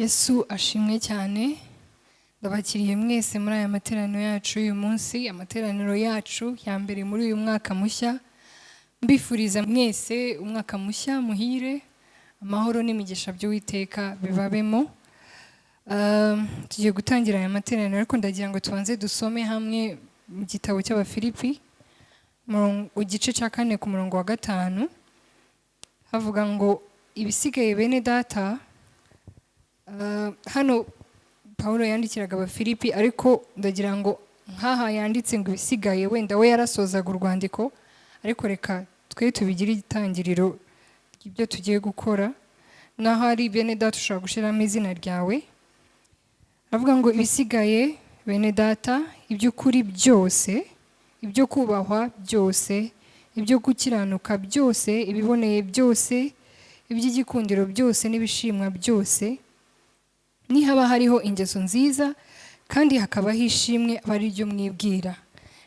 Yesu ashimwe cyane. Ndabakiriye mwese muri aya materaniro yacu uyu munsi, amateraniro yacu ya mbere muri uyu mwaka mushya. Mbifuriza mwese umwaka mushya muhire, amahoro n'imigisha by'Uwiteka bibabemo. Tugiye gutangira aya materaniro ariko ndagira ngo tubanze dusome hamwe mu gitabo cy'Abafilipi igice cya 4 ku murongo wa 5. Havuga ngo ibisigaye bene data. Hano Paulo yandikiraga Abafilipi ariko ndagira ngo nkaha yanditse ngo ibisigaye, wenda we yarasozaga urwandiko, ariko reka twe tubigire igitangiriro ibyo tugiye gukora. Naho ari bene data ushobora gushiramo izina ryawe. Avuga ngo ibisigaye bene data, iby'ukuri byose, ibyo kubahwa byose, ibyo gukiranuka byose, ibiboneye byose, iby'igikundiro byose n'ibishimwa byose, nihaba hariho ingeso nziza kandi hakabaho ishimwe aba ari ryo mwibwira.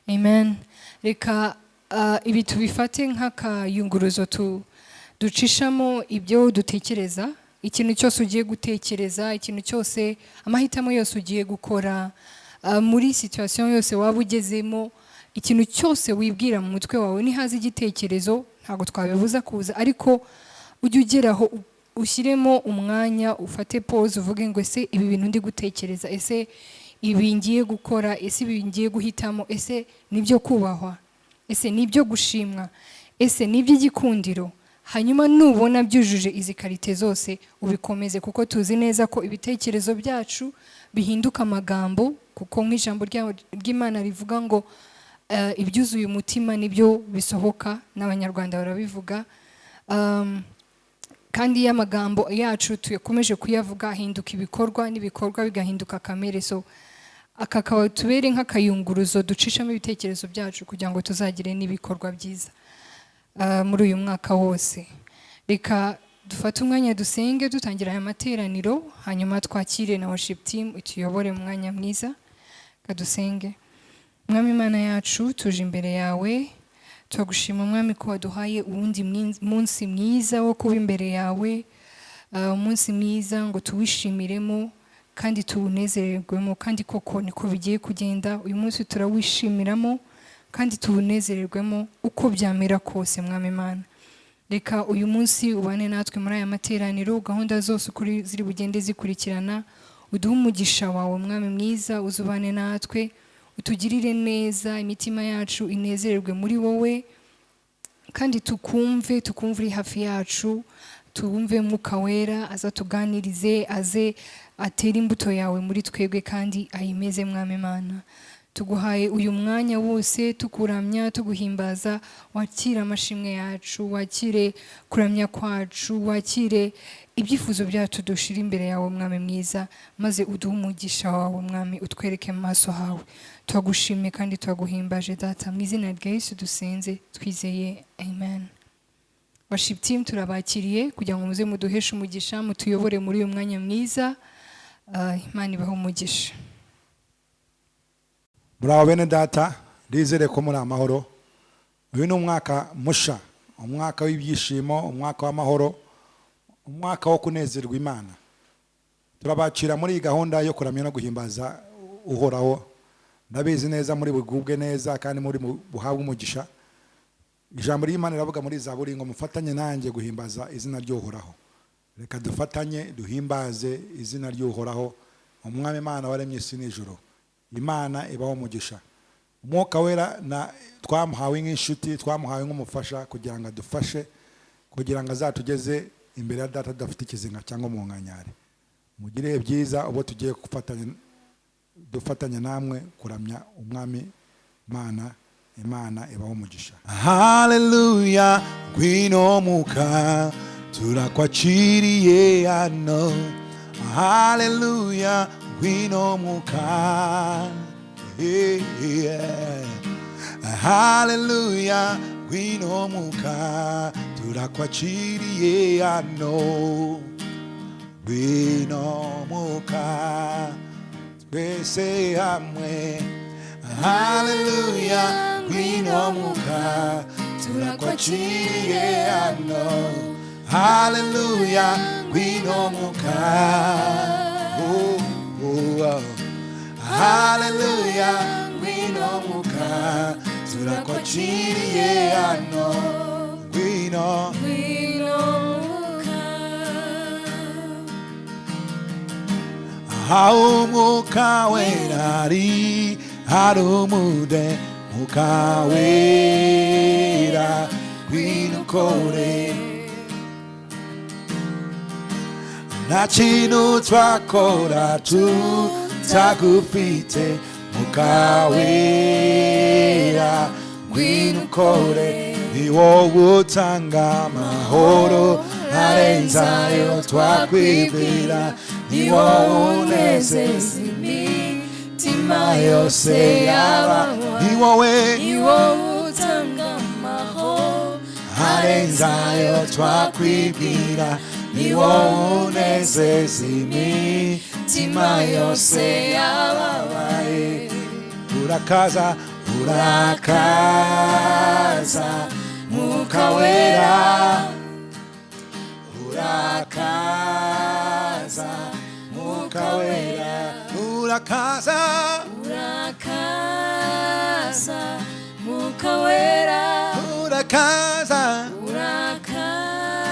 Amen. Reka ibi tubifate nk'akayunguruzo ducishamo ibyo dutekereza. Ikintu cyose ugiye gutekereza, ikintu cyose, amahitamo yose ugiye gukora, muri situation yose waba ugezemo, ikintu cyose wibwira mu mutwe wawe, nihaza igitekerezo ntago twabibuza kuza, ariko ujye ugeraho ushyiremo umwanya, ufate pause, uvuge ngo ese ibi bintu ndi gutekereza, ese ibi ngiye gukora, ese ibi ngiye guhitamo, ese nibyo kubahwa, ese nibyo gushimwa, ese nibyo igikundiro. Hanyuma nubona byujuje izi karite zose ubikomeze, kuko tuzi neza ko ibitekerezo byacu bihinduka amagambo, kuko nk'ijambo ry'Imana rivuga ngo ibyuzuye umutima nibyo bisohoka, n'Abanyarwanda barabivuga. Kandi iyo amagambo yacu tuyakomeje kuyavuga ahinduka ibikorwa, n'ibikorwa bigahinduka kamere. So aka kaba tubere nk'akayunguruzo ducishamo ibitekerezo byacu kugira ngo tuzagire n'ibikorwa byiza muri uyu mwaka wose. Reka dufate umwanya dusenge dutangira aya materaniro, hanyuma twakire na worship team ituyobore mu mwanya mwiza. Kadusenge. Mwami Imana yacu, tuje imbere yawe, turagushima Mwami ko waduhaye uwundi munsi mwiza wo kuba imbere yawe, umunsi mwiza ngo tuwishimiremo kandi tuwunezererwemo, kandi koko niko bigiye kugenda. Uyu munsi turawishimiramo kandi tuwunezererwemo uko byamera kose. Mwami Imana, reka uyu munsi ubane natwe muri aya materaniro, gahunda zose kuri ziri bugende zikurikirana, uduhe umugisha wawe Mwami mwiza, uzubane natwe, utugirire neza, imitima yacu inezererwe muri wowe, kandi tukumve uri hafi yacu, tuwumve Mwuka Wera aza tuganirize, aze atera imbuto yawe muri twebwe kandi ayimeze. Mwami Imana, tuguhaye uyu mwanya wose, tukuramya, tuguhimbaza. Wakire amashimwe yacu, wakire kuramya kwacu, wakire ibyifuzo byacu dushira imbere yawe Mwami mwiza, maze uduhe umugisha wawe Mwami, utwereke mu maso hawe. Twagushimye kandi twaguhimbaje Data, mu izina rya Yesu dusenze twizeye, amen. Worship team turabakiriye kugira ngo muze muduheshe umugisha, mutuyobore muri uyu mwanya mwiza. Imana ibahe umugisha. Muraho bene data, ndizere ko muri amahoro. Uyu ni umwaka musha, umwaka w'ibyishimo, umwaka w'amahoro, umwaka wo kunezerwa Imana. Turabakira muri gahunda yo kuramya no guhimbaza uhoraho. Ndabizi neza muri bugubwe neza kandi muri buhabwe umugisha. Ijambo ry'Imana riravuga muri Zaburi ngo mufatanye nanjye guhimbaza izina ry'uhoraho. Reka dufatanye duhimbaze izina ry'uhoraho, Umwami Imana waremye isi n'ijuru. Imana ibaho umugisha. Umwuka Wera na twamuhawe nk'inshuti, twamuhawe nk'umufasha kugira ngo adufashe, kugira ngo azatugeze imbere ya Data dafite ikizinga cyangwa mu nkanyari. Mugire byiza ubo tugiye dufatanya namwe kuramya Umwami Imana ibaho umugisha. Hallelujah, gwino muka turakwakiriye hano. Hallelujah, gwino muka, yeah. Hallelujah, gwino muka turakwakiriye hano. Gwino muka twese hamwe. Hallelujah, gwino muka turakwakiriye hano. Hallelujah, gwino muka Oh, oh, oh. Hallelujah. Ngwino mwuka turakwakiriye hano. Ngwino mwuka. aho umwuka wera ari hari umwuka wera. Ngwino ukore nta kintu twakora tutagufite mwuka wera. Ngwino ukore ni wowe utanga amahoro arenze ayo twakwibwira. Ni wowe unezeza imitima yose y'abantu. Ni wowe utanga amahoro arenze ayo twakwibwira. Ni wowe unezeza imitima yose y'ababaye. Urakaza urakaza mwuka wera. Urakaza mwuka wera. Urakaza urakaza mwuka wera. urakaza urakaza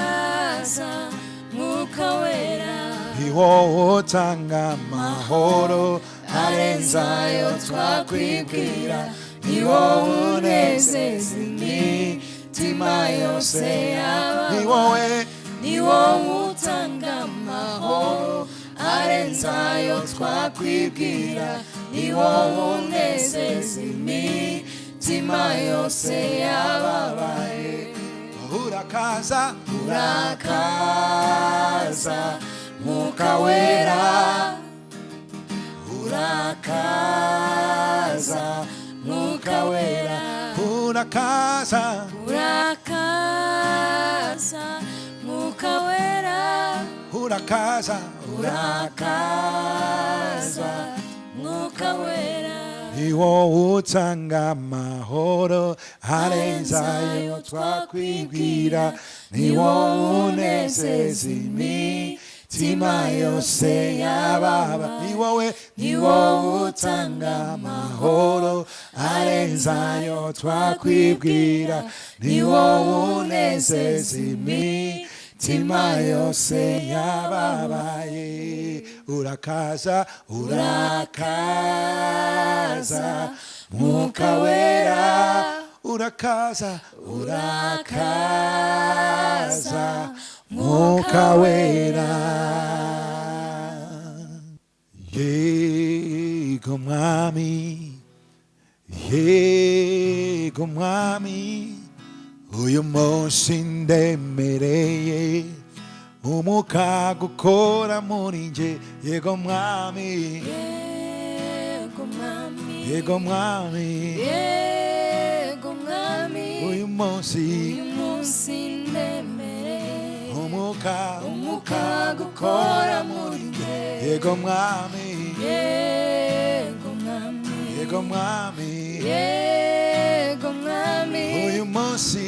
mwuka wera. ni wowe utanga amahoro arenze ayo twakwibwira. Ni wowe unezeza imitima yose y'abantu. Ni wowe utanga amahoro arenze ayo twakwibwira. Ni wowe unezeza imitima yose y'ababaye. Urakaza urakaza mwuka wera. Urakaza mwuka wera. urakaza urakaza mwuka wera. urakaza urakaza mwuka wera. ni wowe utanga amahoro arenze ayo twakwibwira. ni wowe unezeza imitima yose y'ababa. ni wowe utanga amahoro arenze ayo twakwibwira. ni wowe unezeza imitima yose y'ababaye. urakaza urakaza mwuka wera. urakaza urakaza mwuka wera. yego mwami, yego mwami, uyu munsi ndemereye umwuka gukora muri nje. yego mwami, yego mwami, yego mwami, yego mwami, uyu munsi ndemereye umwuka gukora muri nje. yego mwami, yego mwami, yego mwami, yego mwami, uyu munsi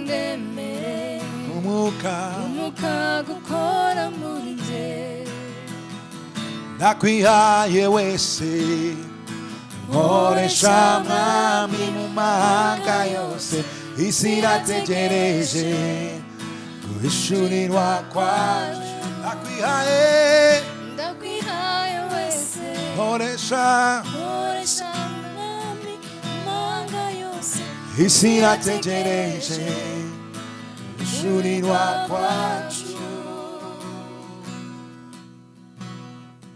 ndemereye umwuka gukora muri nje. ndakwihaye wese nkoresha mwami mu mahanga yose. isi irategereje guhishurirwa kwacu. ndakwihaye wese nkoresha mwami mu mahanga yose. isi irategereje guhishurirwa kwacu.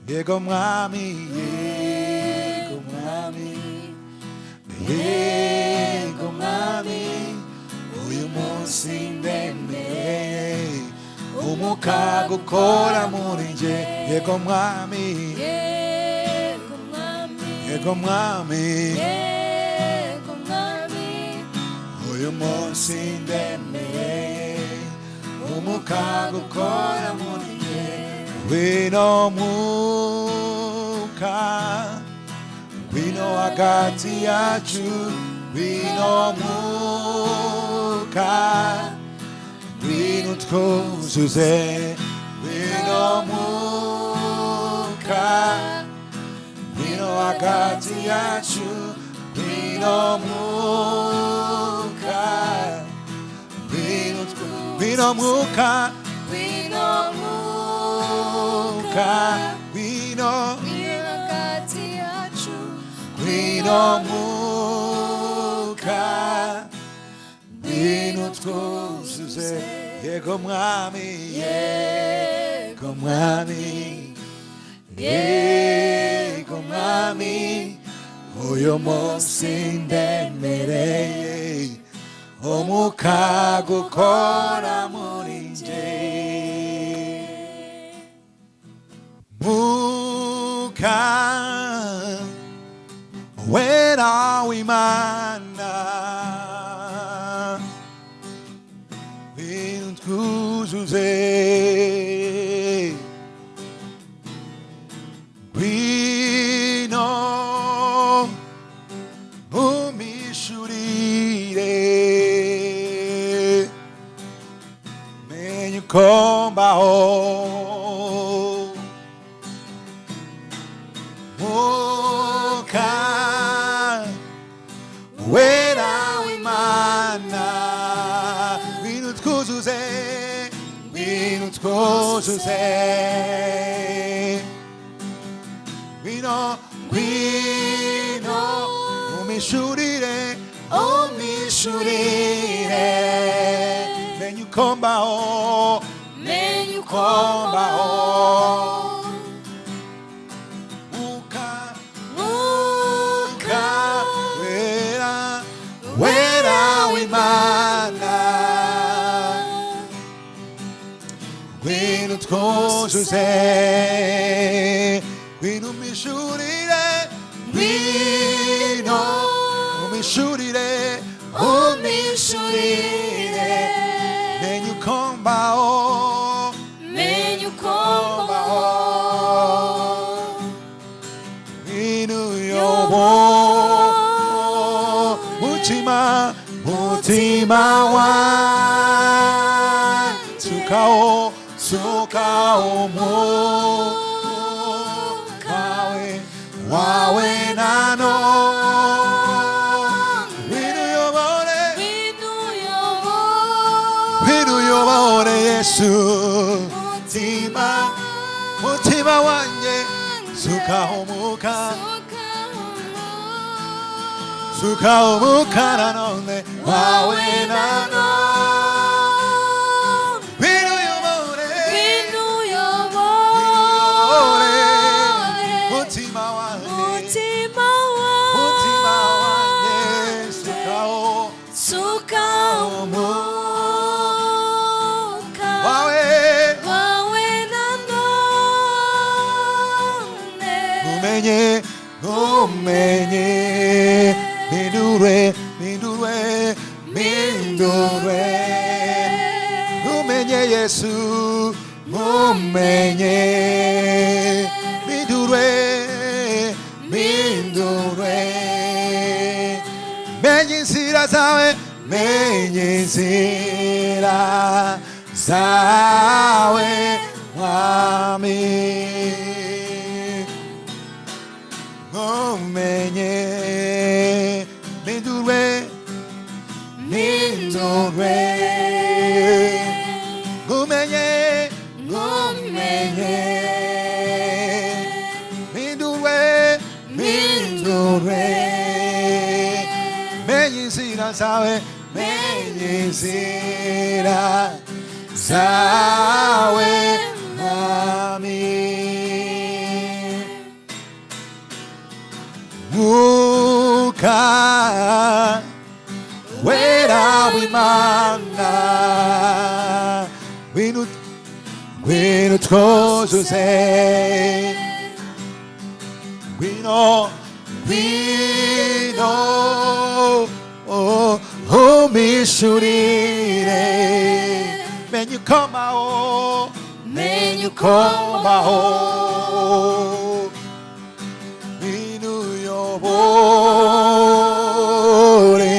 yego mwami, yego mwami, yego mwami, uyu munsi ndemereye umwuka gukora muri nje. yego mwami, yego mwami, yego mwami, yego mwami, uyu munsi ndemereye umwuka gukora muri nje. ngwino mwuka, ngwino hagati yacu. ngwino mwuka, ngwino twuzuze. ngwino mwuka, hagati yacu ngwino mwuka ngwino mwuka ngwino hagati yacu ngwino mwuka ngwino twuzuze yego mwami yego mwami yego mwami uyu munsi ndemereye umwuka gukora muri nje mwuka wera w'Imana twuzuze ngwino umishurire menye uko mbaho mwuka wera w'Imana ngwino twuzuze ngwino umishurire menye uko mbaho mwuka wera w'Imana ngwino twuzuze ngwino umishurire menye uko mbaho ngwino mutima wanjye sukao mwuka wawe nano uyobore Yesu mutima wanjye sukao mwuka nanone wawe nano mutima wanjye sukao mwuka wawe nanone umenye mindurwe umenye Yesu umenye mindurwe menye inzira zawe mwami umenye mindurwe umenye mindurwe menye inzira zawe mwami mwuka wera w'Imana ngwino twuzuze ngwino umishurire menye uko mbaho ngwino uyobore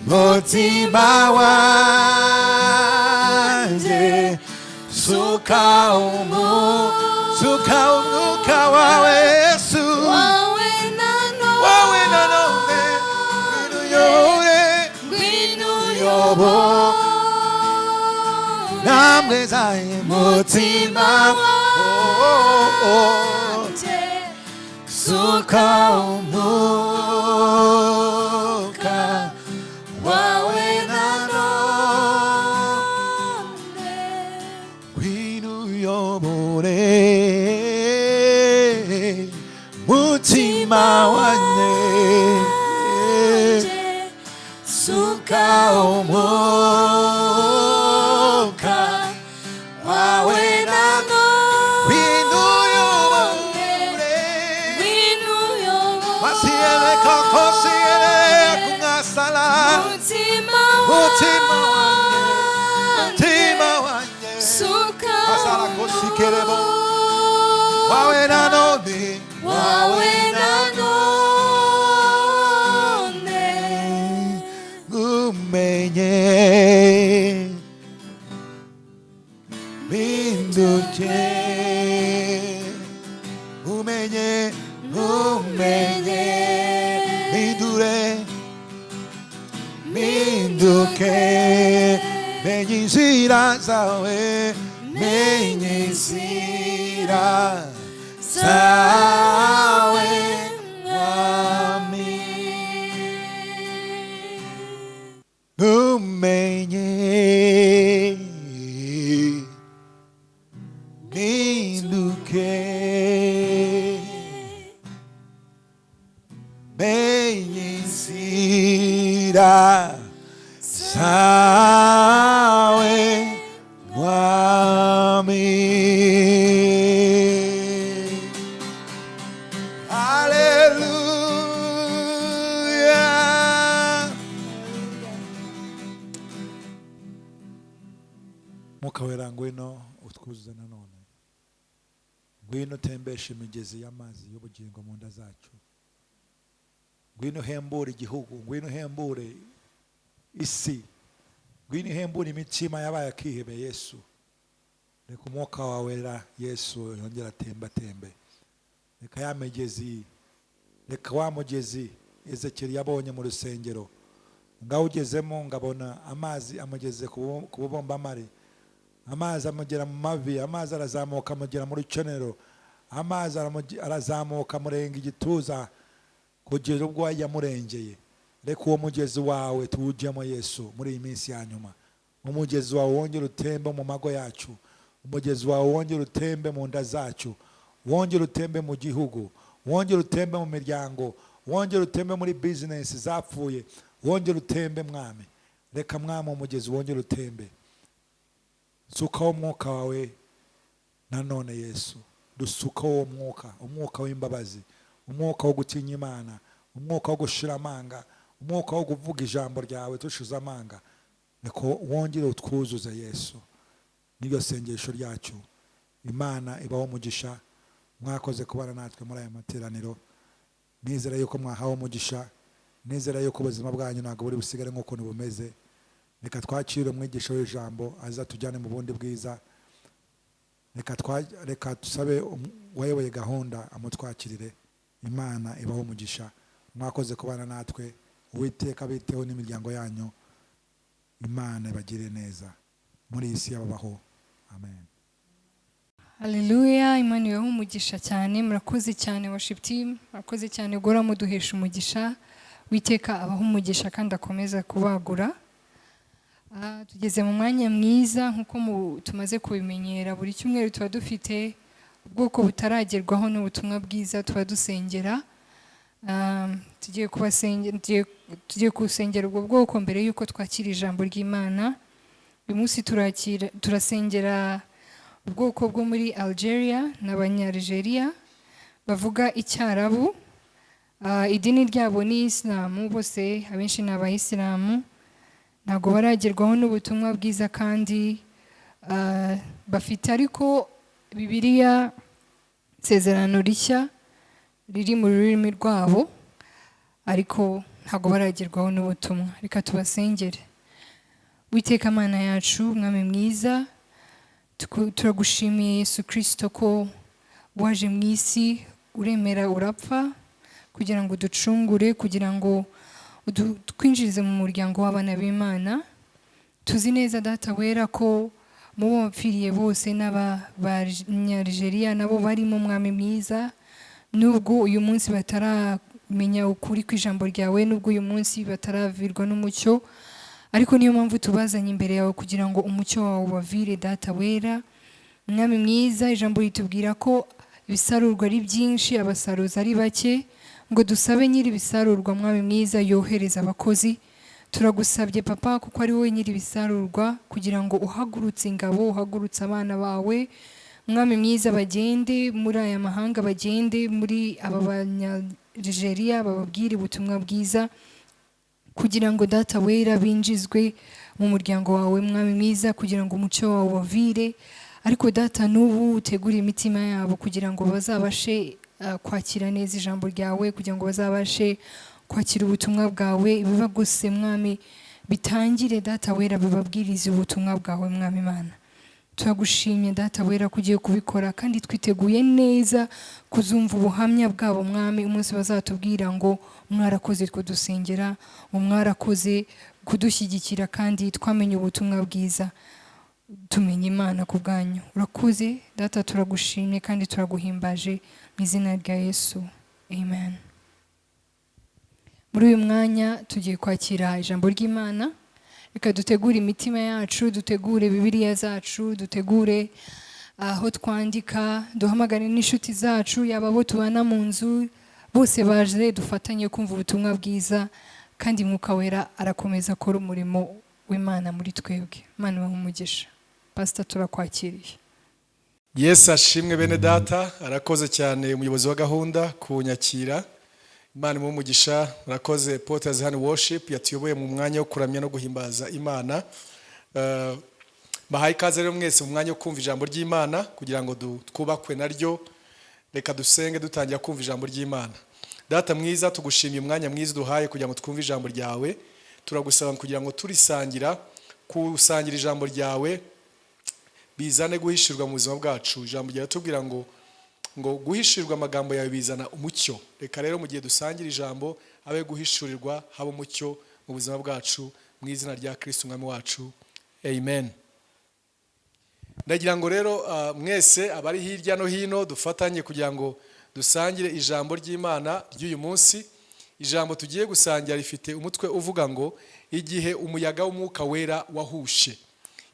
mutima wanjye sukao umwuka wawe Yesu uyobo namwe zaye mutima wanje suka umwuka wawe nanone ngwino uyobore mutima wanjye suka umwuka wawe nanone ngwino uyobore Masiele kokosiele kungasala mutima wanye suka asala kosikerebo wawe nanone umenye minduke umenye mindure minduke menye inzira zawe menye inzira zawe mwami umenye minduke menye inzira zawe mwami haleluya Mwuka wera ngwino utwuzuze nanone ngwino utembeshe imigezi y'amazi y'ubugingo mu nda zacu ngwino uhembure igihugu ngwino uhembure isi ngwino uhembure imitima yabaye akihebe Yesu reka umwuka wawe wera Yesu yongera atembe reka ya migezi reka wa mugezi Ezekeri yabonye mu rusengero ngawugezemo ngabona amazi amugeze ku bubombamare amazi amugera mu mavi amazi arazamuka amugera mu rukenero amazi arazamuka murenga igituza kugeza ubwo yamurengeye reka uwo mugezi wawe tuwujyemo Yesu muri iyi minsi ya nyuma umugezi wawe wongere utembe mu mago yacu umugezi wawe wongere utembe mu nda zacu wongere utembe mu gihugu wongere utembe mu miryango wongere utembe muri business zapfuye wongere utembe mwami reka mwami umugezi wongere utembe sukaho umwuka wawe nanone Yesu dusukaho umwuka w'imbabazi umwuka wo gutinya Imana umwuka wo gushira amanga umwuka wo kuvuga ijambo ryawe tushize amanga niko wongere utwuzuze Yesu niryo sengesho ryacu Imana ibaho umugisha mwakoze kubana natwe muri aya materaniro nizera yuko mwahawe umugisha nizera yuko ubuzima bwanyu ntabwo buri busigare nk'uko bumeze reka twakire umwigisha w'ijambo aza tujyane mu bundi bwiza reka tusabe wayoboye gahunda amutwakirire Imana ibaho umugisha mwakoze kubana natwe Uwiteka biteho n'imiryango yanyu Imana ibagire neza muri isi y'ababaho amen. Haleluya, Imana ibahe umugisha cyane, murakoze cyane worship team, murakoze cyane gora muduhesha umugisha, Uwiteka abaho umugisha kandi akomeza kubagura. Tugeze mu mwanya mwiza nkuko tumaze kubimenyera buri cyumweru tuba dufite ubwoko butaragerwaho n'ubutumwa bwiza tuba dusengera. Tugiye kusengera ubwo bwoko mbere yuko twakira ijambo ry'Imana. Uyu munsi turasengera ubwoko bwo muri Algeria n'Abanya-Algeria bavuga Icyarabu. Idini ryabo ni Islam, bose abenshi ni Abayisilamu. Ntabwo baragerwaho n'ubutumwa bwiza kandi bafite ariko Bibiliya Isezerano Rishya riri mu rurimi rwabo ariko ntabwo baragerwaho n'ubutumwa. Reka tubasengere. Uwiteka Mana yacu, Mwami mwiza, turagushimiye Yesu Kristo ko waje mu isi uremera urapfa kugira ngo ducungure, kugira ngo twinjirize mu muryango w'abana b'Imana. tuzi neza data wera ko mu bo bapfiriye bose n'abanyarigeria nabo barimo mwami mwiza, nubwo uyu munsi bataramenya ukuri kw'ijambo ryawe, nubwo uyu munsi bataravirwa n'umucyo, ariko niyo mpamvu tubazanye imbere yawe kugira ngo umucyo wawe ubavire data wera. Mwami mwiza, ijambo ritubwira ko ibisarurwa ari byinshi, abasaruzi ari bake, ngo dusabe nyiri ibisarurwa mwami mwiza yohereza abakozi. Turagusabye papa kuko ari wowe nyiri ibisarurwa, kugira ngo uhagurutse ingabo, uhagurutse abana bawe mwami mwiza, bagende muri aya mahanga, bagende muri aba banyarigeria, bababwire ubutumwa bwiza, kugira ngo data wera binjizwe mu muryango wawe mwami mwiza, kugira ngo umucyo wawe ubavire. Ariko data n'ubu utegure imitima yabo kugira ngo bazabashe kwakira neza ijambo ryawe, kugira ngo bazabashe kwakira ubutumwa bwawe. Ibibagose mwami bitangire data wera, bibabwirize ubutumwa bwawe mwami Imana. Turagushimye data wera kugiye kubikora, kandi twiteguye neza kuzumva ubuhamya bwabo mwami, umunsi bazatubwira ngo mwarakoze kudusengera, mwarakoze kudushyigikira, kandi twamenye ubutumwa bwiza, tumenye Imana ku bwanyu. Urakoze data, turagushimye kandi turaguhimbaje mu izina rya Yesu, amen. Muri uyu mwanya tugiye kwakira ijambo ry'Imana. Reka dutegure imitima yacu, dutegure Bibiliya zacu, dutegure aho twandika, duhamagare n'inshuti zacu, yaba abo tubana mu nzu, bose baje dufatanye kumva ubutumwa bwiza, kandi Mwuka Wera arakomeza akora umurimo w'Imana muri twebwe. Imana ibahe umugisha. Pastor, turakwakiriye. Yesu ashimwe bene data, arakoze cyane umuyobozi wa gahunda kunyakira. Imana imuhe umugisha. Murakoze Porters Hand Worship yatuyoboye mu mwanya wo kuramya no guhimbaza Imana. Bahaye ikaze rero mwese mu mwanya wo kumva ijambo ry'Imana, kugira ngo twubakwe naryo. Reka dusenge dutangira kumva ijambo ry'Imana. Data mwiza, tugushimiye umwanya mwiza duhaye kugira ngo twumve ijambo ryawe. Turagusaba kugira ngo turisangira, kusangira ijambo ryawe bizane guhishirwa mu buzima bwacu. Ijambo ryawe tubwira ngo guhishirwa amagambo yawe bizana umucyo. Reka rero mu gihe dusangira ijambo abe guhishurirwa, haba umucyo mu buzima bwacu, mu izina rya Kristo umwami wacu, amen. Ndagira ngo rero mwese abari hirya no hino dufatanye kugira ngo dusangire ijambo ry'Imana ry'uyu munsi. Ijambo tugiye gusangira rifite umutwe uvuga ngo igihe umuyaga w'Umwuka Wera wahushe.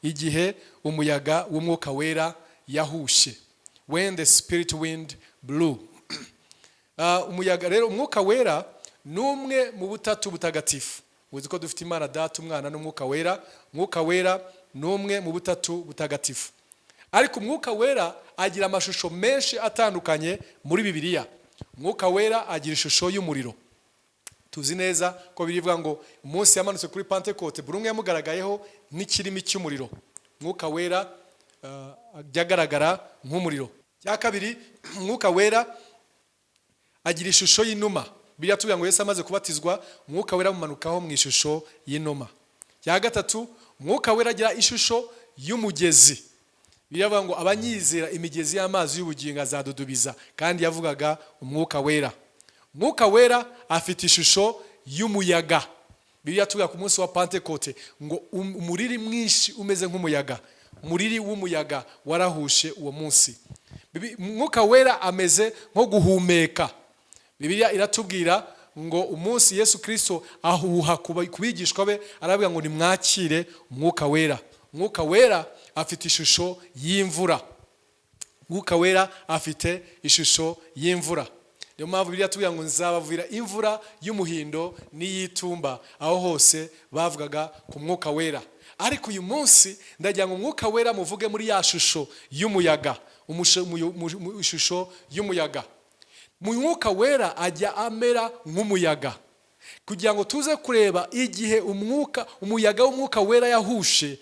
Igihe umuyaga w'Umwuka Wera yahushe. When the spirit wind blew. Umuyaga rero, Umwuka Wera numwe mu butatu butagatifu. Uzi ko dufite Imana Data, Umwana n'Umwuka Wera. Umwuka Wera numwe mu butatu butagatifu. Ariko Umwuka Wera agira amashusho menshi atandukanye muri Bibiliya. Umwuka Wera agira ishusho y'umuriro. Tuzi neza ko birivuga ngo umunsi yamanutse kuri Pentecote buri umwe yamugaragayeho n'ikirimi cy'umuriro. Umwuka Wera byagaragara nk'umuriro. Cya kabiri, Umwuka Wera agira ishusho y'inuma. Biriya tuvuga ngo Yesu amaze kubatizwa, Umwuka Wera mumanukaho mu ishusho y'inuma. Cya gatatu, Umwuka Wera agira ishusho y'umugezi. Biravuga ngo abanyizera imigezi y'amazi y'ubugingo azadudubiza, kandi yavugaga Umwuka Wera. Umwuka Wera afite ishusho y'umuyaga. Biriya tuvuga ku munsi wa Pentecote ngo umuriri mwinshi umeze nk'umuyaga. Umuriri w'umuyaga warahushe uwo munsi. Umwuka Wera ameze nko guhumeka. Bibiliya iratubwira ngo umunsi Yesu Kristo ahuha kubigishwa be, aravuga ngo nimwakire Umwuka Wera. Umwuka Wera afite ishusho y'imvura. Umwuka Wera afite ishusho y'imvura. Niyo mpamvu Bibiliya tubwira ngo nzabavira imvura y'umuhindo n'iy'itumba. Aho hose bavugaga ku Mwuka Wera. Ariko uyu munsi ndagira ngo Umwuka Wera muvuge muri ya shusho y'umuyaga. Ishusho y'umuyaga. Mu Mwuka Wera ajya amera nk'umuyaga. Kugira ngo tuze kureba igihe umuyaga w'Umwuka Wera yahushe,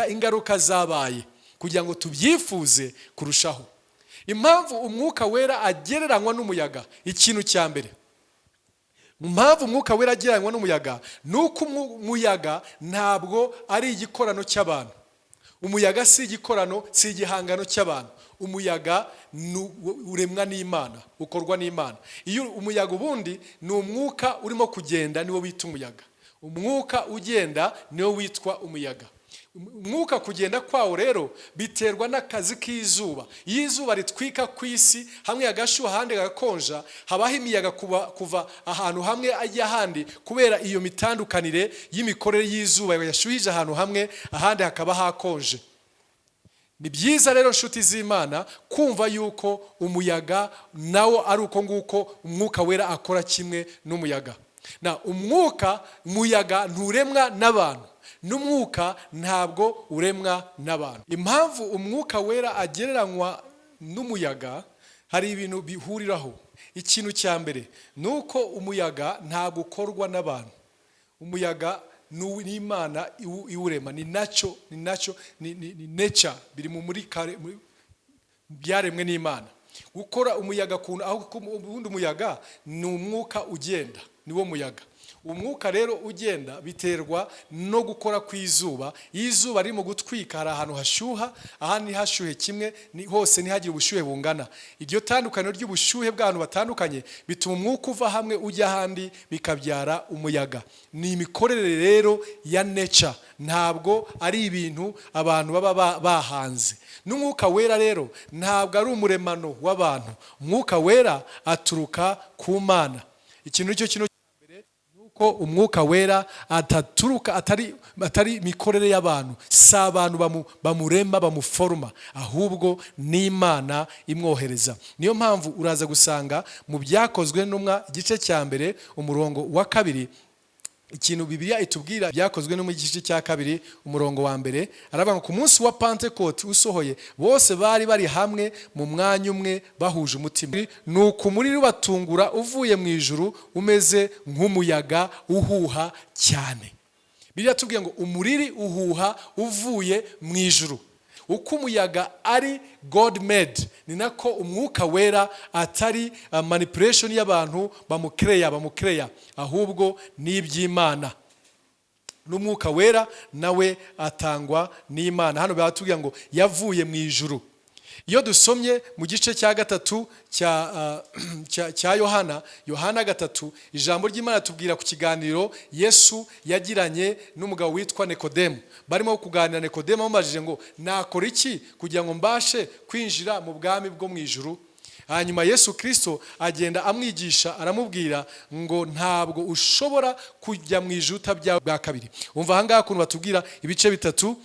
ingaruka zabaye, kugira ngo tubyifuze kurushaho. Impamvu Umwuka Wera agereranywa n'umuyaga, ikintu cya mbere, impamvu Umwuka Wera agereranywa n'umuyaga nuko umuyaga ntabwo ari igikorano cy'abantu. Umuyaga si igikorano, si igihangano cy'abantu. Umuyaga uremwa n'Imana, ukorwa n'Imana. Iyo umuyaga ubundi ni umwuka urimo kugenda, niwo wita umuyaga. Umwuka ugenda niwo witwa umuyaga. umwuka kugenda kwawo rero biterwa n'akazi k'izuba. Iyo izuba ritwika ku isi hamwe hagashyuha ahandi hagakonja, habaho imiyaga kuva ahantu hamwe ajya ahandi kubera iyo mitandukanire y'imikorere y'izuba yashyuhije ahantu hamwe ahandi hakaba hakonje. Ni byiza rero nshuti z'Imana kumva yuko umuyaga nawo ari uko nguko umwuka wera akora kimwe n'umuyaga. Na umuyaga nturemwa n'abantu, n'umwuka ntabwo uremwa n'abantu. Impamvu umwuka wera agereranywa n'umuyaga hari ibintu bihuriraho. Ikintu cya mbere nuko umuyaga ntabwo ukorwa n'abantu. Umuyaga ni Imana iwurema, ni nature, biri muri byaremwe n'Imana. Gukora umuyaga ubundi umuyaga ni umwuka ugenda, niwo muyaga. Umwuka rero ugenda biterwa no gukora kw'izuba. Izuba ririmo gutwika, hari ahantu hashyuha ahandi hashyuhe kimwe, hose ntihagire ubushyuhe bungana. Iryo tandukaniro ry'ubushyuhe bw'abantu batandukanye bituma umwuka uva hamwe ujya ahandi bikabyara umuyaga. Ni imikorere rero ya nature, ntabwo ari ibintu abantu baba bahanze. N'umwuka wera rero ntabwo ari umuremano w'abantu. Umwuka wera aturuka ku Mana. Ikintu cyo ko umwuka wera ataturuka atari imikorere y'abantu, si abantu bamurema bamuforma, ahubwo ni Imana imwohereza. Niyo mpamvu uraza gusanga mu Byakozwe n'Intumwa igice cya mbere umurongo wa 2 ikintu Bibiliya itubwira. Byakozwe no mu gice cya 2 umurongo wa 1 aravuga ku munsi wa Pentecote usohoye bose bari hamwe mu mwanya umwe bahuje umutima, nuko umuriro ubatungura uvuye mu ijuru umeze nk'umuyaga uhuha cyane. Bibiliya tubwiye ngo umuriri uhuha uvuye mu ijuru. Uko umuyaga ari God made, ni nako umwuka wera atari manipulation y'abantu bamukereya, ahubwo ni iby'Imana. N'umwuka wera nawe atangwa n'Imana. Hano batubwira ngo yavuye mu ijuru. Iyo dusomye mu gice cya 3 cya Yohana 3, ijambo ry'Imana tubwira ku kiganiro Yesu yagiranye n'umugabo witwa Nikodemu. Barimo kuganira, Nikodemu amubajije ngo nakora iki kugira ngo mbashe kwinjira mu bwami bwo mu ijuru. Hanyuma Yesu Kristo agenda amwigisha, aramubwira ngo ntabwo ushobora kujya mu ijuru utabyawe bwa kabiri. Umva ahangaha ukuntu batubwira ibice 3.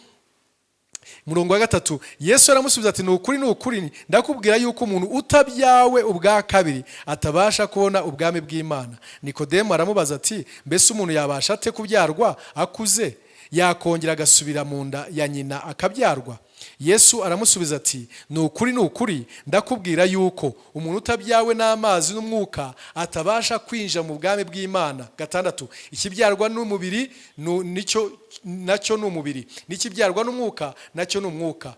Murongo wa 3 Yesu aramusubiza ati ni ukuri ndakubwira yuko umuntu utabyawe ubwa kabiri atabasha kubona ubwami bw'Imana. Nikodemu aramubaza ati mbese umuntu yabasha ate kubyarwa akuze, yakongera agasubira mu nda ya nyina akabyarwa? Yesu aramusubiza ati ni ukuri ndakubwira yuko umuntu utabyawe n'amazi n'umwuka atabasha kwinjira mu bwami bw'Imana. 6 ikibyarwa n'umubiri nacyo ni umubiri, n'ikibyarwa n'umwuka nacyo ni umwuka.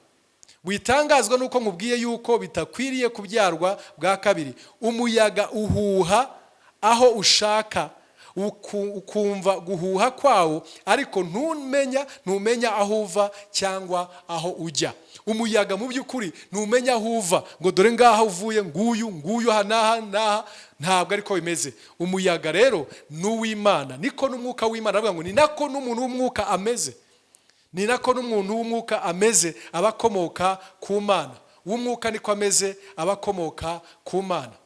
Witangazwa nuko nkubwiye yuko bitakwiriye kubyarwa bwa kabiri. Umuyaga uhuha aho ushaka, ukumva guhuha kwawo, ariko ntumenya aho uva cyangwa aho ujya. Umuyaga mu by'ukuri ntumenya aho uva ngo dore ngaho uvuye, nguyu naha, ntabwo ariko bimeze. Umuyaga rero n'uw'Imana, niko n'umwuka w'Imana avuga ngo ni nako n'umuntu w'umwuka ameze. Ni nako n'umuntu w'umwuka ameze abakomoka ku Mana. W'umwuka niko ameze abakomoka ku Mana.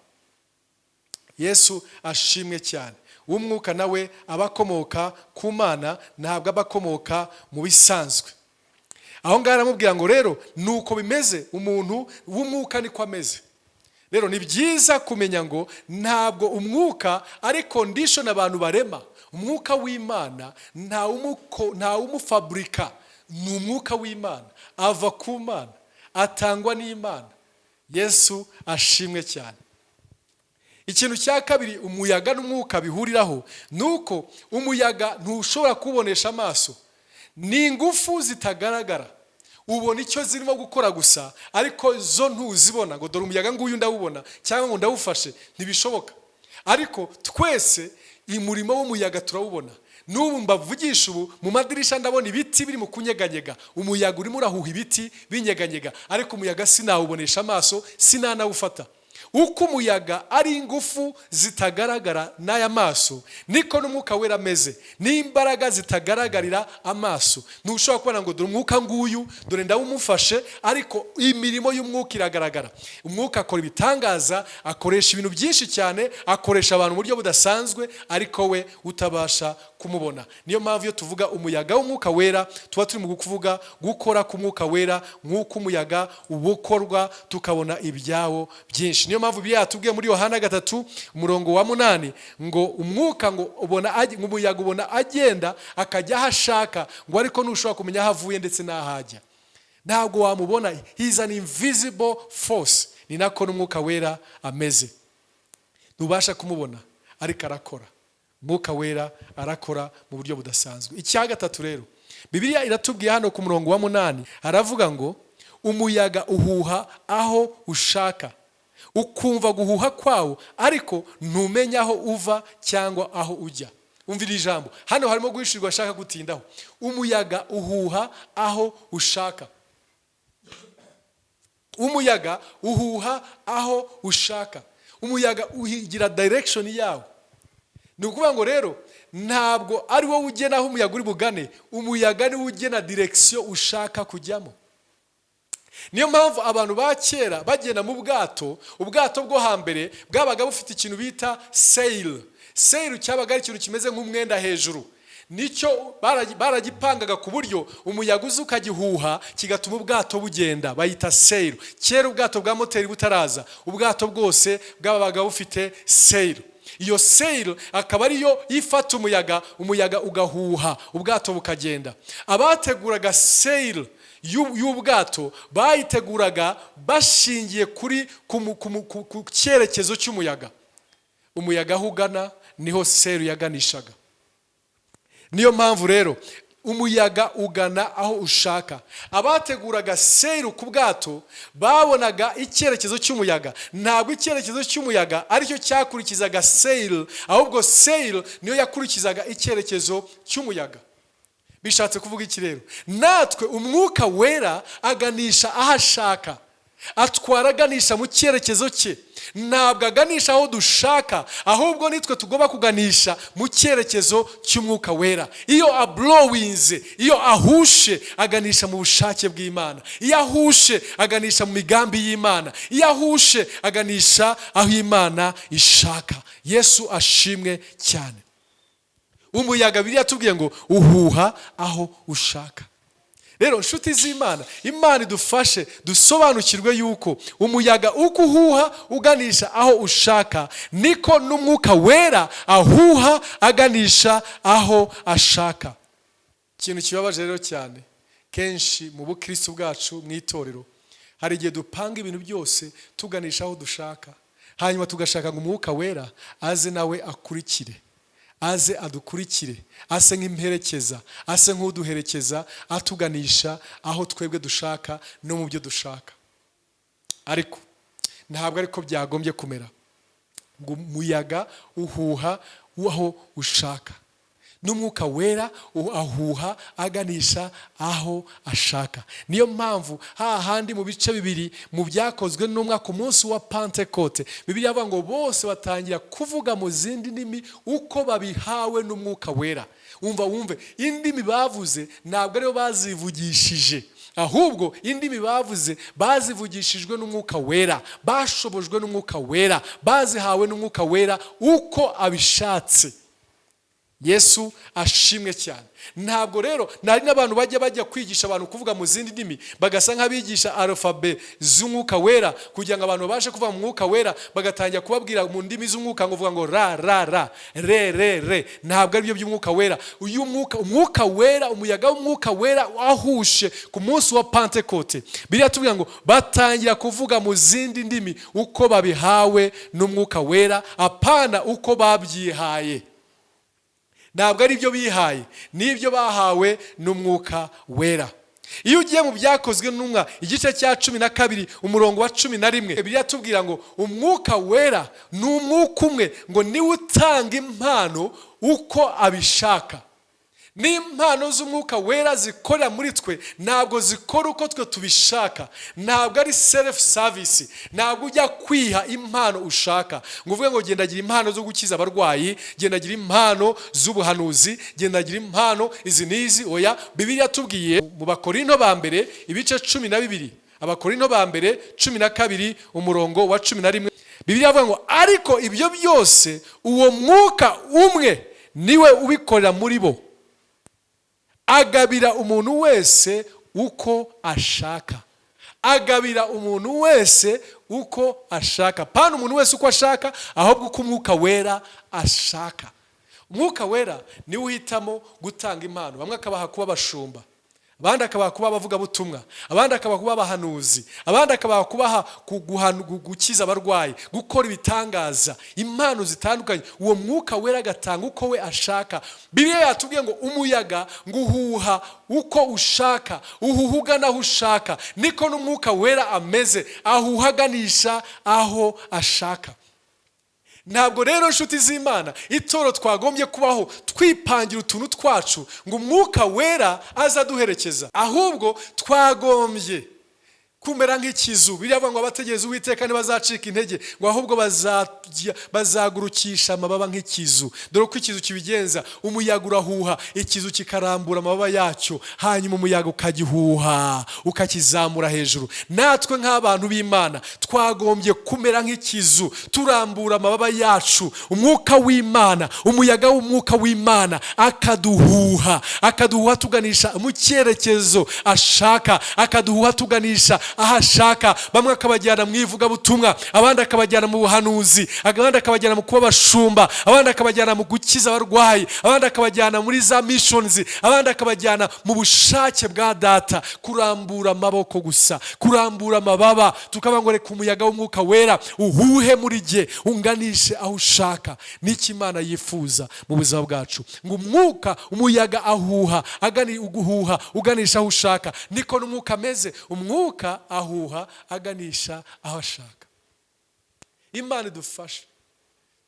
Yesu ashimwe cyane. Umwuka nawe abakomoka ku Mana, ntabwo abakomoka mu bisanzwe. Aho ngaho aramubwira ngo rero nuko bimeze, umuntu w'umwuka niko ameze. Rero ni byiza kumenya ngo ntabwo umwuka ari condition abantu barema. Umwuka w'Imana nta umufabrika, ni umwuka w'Imana, ava ku Mana, atangwa n'Imana. Yesu ashimwe cyane. Ikintu cya kabiri umuyaga n'umwuka bihuriraho nuko umuyaga ntushobora kubonesha amaso, ni ingufu zitagaragara. Ubona icyo zirimo gukora gusa, ariko zo ntuzibona ngo dore umuyaga nguyu ndawubona cyangwa ngo ndawufashe, ntibishoboka. Ariko twese umurimo w'umuyaga turawubona. N'ubu mbavugisha ubu mu madirisha ndabona ibiti biri mu kunyeganyega. Umuyaga urimo urahuha ibiti binyeganyega, ariko umuyaga sinawubonesha amaso, sinanawufata. uko umuyaga ari ingufu zitagaragara n'aya maso, niko n'umwuka wera ameze, n'imbaraga zitagaragarira amaso. Ntushobora kubona ngo dore umwuka nguyu, dore ndawumufashe, ariko imirimo y'umwuka iragaragara. Umwuka akora ibitangaza, akoresha ibintu byinshi cyane, akoresha abantu mu buryo budasanzwe, ariko we utabasha kumubona. Niyo mpamvu iyo tuvuga umuyaga w'umwuka wera, tuba turi mu kuvuga gukora k'umwuka wera, nk'uko umuyaga ubukorwa tukabona ibyawo byinshi. Niyo mpamvu byatubwiye muri Yohana 3:8 ngo umwuka ngo umuyaga ubona agenda akajya aho ashaka, ngo ariko ntushobora kumenya aho avuye ndetse n'aho ajya. Ntabwo wamubona, he is an invisible force. Ni nako n'umwuka wera ameze, ntubasha kumubona ariko arakora. Umwuka wera arakora mu buryo budasanzwe. Icya gatatu rero, Bibiliya iratubwiye hano ku murongo wa 8, aravuga ngo umuyaga uhuha aho ushaka, ukumva guhuha kwawo, ariko ntumenya aho uva cyangwa aho ujya. Umvira ijambo hano, harimo guhishirwa ashaka gutindaho. Umuyaga uhuha aho ushaka. Umuyaga uhuha aho ushaka. Umuyaga uhigira direction yawo. Ni ukuvuga ngo rero ntabwo ari wowe ugena aho umuyaga uri bugane, umuyaga ni ugena direction ushaka kujyamo. Niyo mpamvu abantu ba kera bagenda mu bwato, ubwato bwo hambere bwabaga bufite ikintu bita sail. Sail cyabaga ari ikintu kimeze nk'umwenda hejuru. Nicyo baragipangaga ku buryo umuyaga uza ukagihuha kigatuma ubwato bugenda, bayita sail. Kera ubwato bwa moteri butaraza, ubwato bwose bwabaga bufite sail. Iyo sail akaba ariyo ifata umuyaga ugahuha, ubwato bukagenda. Abateguraga sail y'ubwato bayiteguraga bashingiye ku cyerekezo cy'umuyaga. Umuyaga aho ugana niho sail yaganishaga. Niyo mpamvu rero umuyaga ugana aho ushaka. Abateguraga sail ku bwato babonaga icyerekezo cy'umuyaga. Ntabwo icyerekezo cy'umuyaga aricyo cyakurikizaga sail, ahubwo sail niyo yakurikizaga icyerekezo cy'umuyaga. Bishatse kuvuga iki rero? Natwe umwuka wera aganisha aho ashaka, atwara aganisha mu cyerekezo cye. Ntabwo aganisha aho dushaka, ahubwo nitwe tugomba kuganisha mu cyerekezo cy'umwuka wera. Iyo ablowinze, iyo ahushe, aganisha mu bushake bw'Imana. Iyo ahushe, aganisha mu migambi y'Imana. Iyo ahushe, aganisha aho Imana ishaka. Yesu ashimwe cyane. Umuyaga Bibiliya yatubwiye ngo uhuha aho ushaka. Rero nshuti z'Imana, Imana idufashe dusobanukirwe yuko umuyaga uko uhuha uganisha aho ushaka, niko n'umwuka wera ahuha aganisha aho ashaka. Ikintu kibabaje rero cyane, kenshi mu bukristo bwacu mu itorero, hari igihe dupanga ibintu byose tuganisha aho dushaka, hanyuma tugashaka ngo umwuka wera aze nawe akurikire, aze adukurikire, ase nk'imperekeza, ase nk'uduherekeza, atuganisha aho twebwe dushaka no mu byo dushaka. Ariko ntabwo ariko byagombye kumera, ngo umuyaga uhuha aho ushaka, n'umwuka wera ahuha aganisha aho ashaka. Niyo mpamvu hahandi mu bice bibiri mu byakozwe n'umwaka ku munsi wa Pentecote, Bibiliya avuga ngo bose batangira kuvuga mu zindi ndimi uko babihawe n'umwuka wera. Wumve indimi bavuze ntabwo ariyo bazivugishije, ahubwo indimi bavuze bazivugishijwe n'umwuka wera, bashobojwe n'umwuka wera, bazihawe n'umwuka wera uko abishatse. Yesu ashimwe cyane. Ntabwo rero nari n'abantu bajya kwigisha abantu kuvuga mu zindi ndimi, bagasa nk'abigisha alphabet z'umwuka wera kugira ngo abantu babashe kuva mu mwuka wera, bagatangira kubabwira mu ndimi z'umwuka ngo uvuga ngo ra ra ra, re re re. Ntabwo ari byo by'umwuka wera. Uyu umwuka wera, umuyaga w'umwuka wera wahushe ku munsi wa Pentecote, Bibiliya tubwira ngo batangira kuvuga mu zindi ndimi uko babihawe n'umwuka wera, apana uko babyihaye. Ntabwo ari byo bihaye, nibyo bahawe n'umwuka wera. Iyo ugiye mu byakozwe n'umwa igice cya 12 umurongo wa 11, Bibiliya tubwira ngo umwuka wera ni umwuka umwe, ngo niwe utanga impano uko abishaka. n'impano z'umwuka wera zikorera muri twe ntabwo zikora uko twe tubishaka, ntabwo ari self service, ntabwo ujya kwiha impano ushaka ngo uvuge ngo genda gira impano zo gukiza abarwayi, genda gira impano z'ubuhanuzi, genda gira impano izi n'izi. Oya, Bibiliya tubwiye mu Bakorinto ba mbere ibice 12, Abakorinto ba mbere 12 umurongo wa 11, Bibiliya avuga ngo ariko ibyo byose uwo mwuka umwe niwe ubikorera muri bo, agabira umuntu wese uko ashaka. Agabira umuntu wese uko ashaka, pana umuntu wese uko ashaka, ahubwo uko umwuka wera ashaka. Umwuka wera niwe uhitamo gutanga impano. Bamwe akabaha kuba abashumba, abandi akabaha kuba abavuga butumwa, abandi akabaha kuba abahanuzi, abandi akabaha kubaha gukiza abarwayi, gukora ibitangaza, impano zitandukanye. Uwo mwuka wera agatanga uko we ashaka. Bibiliya yatubwiye ngo umuyaga nguhuha uko ushaka, uhuha ugana aho ushaka. Niko n'umwuka wera ameze, ahuhaganisha aho ashaka. Ntabwo rero nshuti z'Imana itoro twagombye kubaho twipangira utuntu twacu ngo umwuka wera aza duherekeza, ahubwo twagombye kumera nk'ikizu. Biravuga ngo abategereza Uwiteka ntibazacika intege, ngo ahubwo bazagurukisha amababa nk'ikizu. Dore ko ikizu kibigenza, umuyaga urahuha, ikizu kikarambura amababa yacyo, hanyuma umuyaga ukagihuha ukakizamura hejuru. Natwe nk'abantu b'Imana twagombye kumera nk'ikizu, turambura amababa yacu, umwuka w'Imana, umuyaga w'umwuka w'Imana akaduhuha tuganisha mu cyerekezo ashaka, akaduhuha tuganisha ahashaka. Bamwe akabajyana mu ivugabutumwa, abandi akabajyana mu buhanuzi, abandi akabajyana mu kuba abashumba, abandi akabajyana mu gukiza abarwayi, abandi akabajyana muri za missions, abandi akabajyana mu bushake bwa data, kurambura amaboko gusa, kurambura amababa. Tukavuga ngo reka umuyaga w'umwuka wera uhuhe muri jye, unganishe aho ushaka. Niki Imana yifuza mu buzima bwacu, ngo umuyaga ahuha uguhuha uganisha aho ushaka. Niko n'umwuka ameze, umwuka ahuha aganisha aho ashaka. Imana idufashe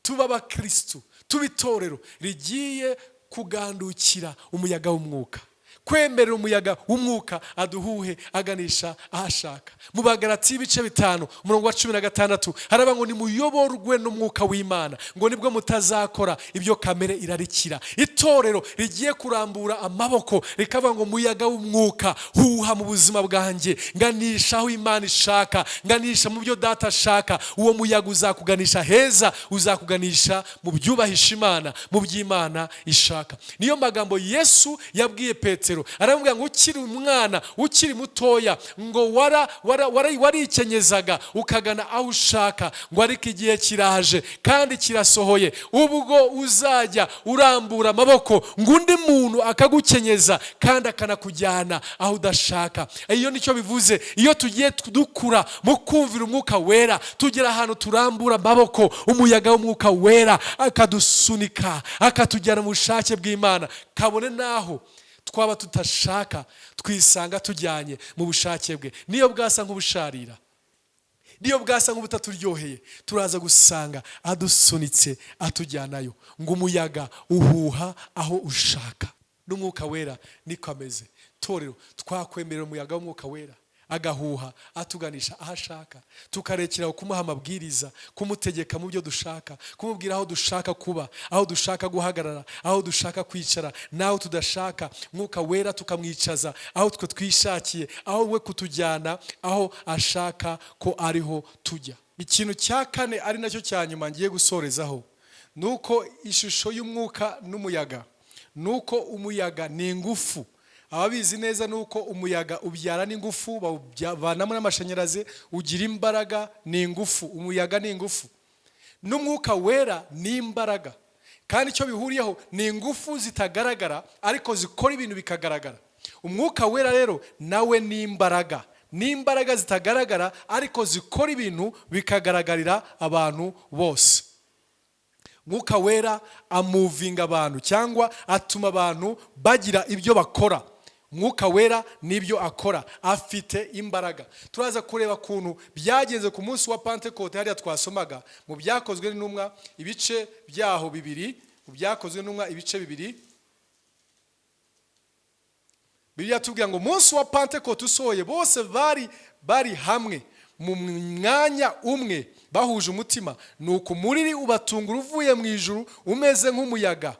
tuba abakristo, tuba itorero rigiye kugandukira umuyaga w'umwuka, kwemerera umuyaga w'umwuka aduhuhe aganisha ahashaka. Mu Bagalatiya ibice 5 umurongo wa 16 haraba ngo nimuyoborwe n'umwuka w'Imana, ngo nibwo mutazakora ibyo kamere irarikira. Itorero rigiye kurambura amaboko rikavuga ngo umuyaga w'umwuka huha mu buzima bwanjye, nganisha aho Imana ishaka, nganisha mu byo data ashaka. Uwo muyaga uzakuganisha heza, uzakuganisha mu byubahisha Imana, mu by'Imana ishaka. Niyo magambo Yesu yabwiye Petero, aramubwira ngo ukiri umwana, ukiri mutoya, ngo warikenyezaga ukagana aho ushaka, ngo ariko igihe kiraje kandi kirasohoye ubwo uzajya urambura amaboko, ngo undi muntu akagukenyeza kandi akanakujyana aho udashaka. Iyo nicyo bivuze iyo tugiye dukura mu kumvira umwuka wera, tugera ahantu turambura amaboko, umuyaga w'umwuka wera akadusunika akatujyana mu bushake bw'Imana. Kabone naho twaba tutashaka, twisanga tujyanye mu bushake bwe. Niyo bwasa nk'ubusharira, niyo bwasa nk'ubutaturyoheye, turaza gusanga adusunitse atujyanayo. Ngo umuyaga uhuha aho ushaka. N'umwuka wera niko ameze. Torero twakwemerera umuyaga w'umwuka wera agahuha atuganisha ahashaka, tukarekera kumuha amabwiriza, kumutegeka mu byo dushaka, kumubwira aho dushaka kuba, aho dushaka guhagarara, aho dushaka kwicara, naho tudashaka. Mwuka wera tukamwicaza aho twe twishakiye, aho we kutujyana aho ashaka ko ariho tujya. Ikintu cya kane ari nacyo cya nyuma ngiye gusorezaho, nuko ishusho y'umwuka n'umuyaga, nuko umuyaga ni ingufu. Ababizi neza nuko umuyaga ubyara n'ingufu, bavanamo n'amashanyarazi, ugira imbaraga, ni ingufu. Umuyaga ni ingufu, n'umwuka wera ni imbaraga, kandi icyo bihuriyeho ni ingufu zitagaragara ariko zikora ibintu bikagaragara. Umwuka wera rero nawe ni imbaraga, ni imbaraga zitagaragara ariko zikora ibintu bikagaragarira abantu bose. Mwuka wera amuvinga abantu cyangwa atuma abantu bagira ibyo bakora. Mwuka wera nibyo akora, afite imbaraga. Turaza kureba kuntu byagenze ku munsi wa Pentecote hariya twasomaga mu byakozwe n'intumwa ibice byaho 2, mu byakozwe n'intumwa ibice 2 Bibiliya tubwira ngo umunsi wa Pentekote usohoye bose bari hamwe mu mwanya umwe bahuje umutima, nuko umuriri ubatungura uvuye mu ijuru umeze nk'umuyaga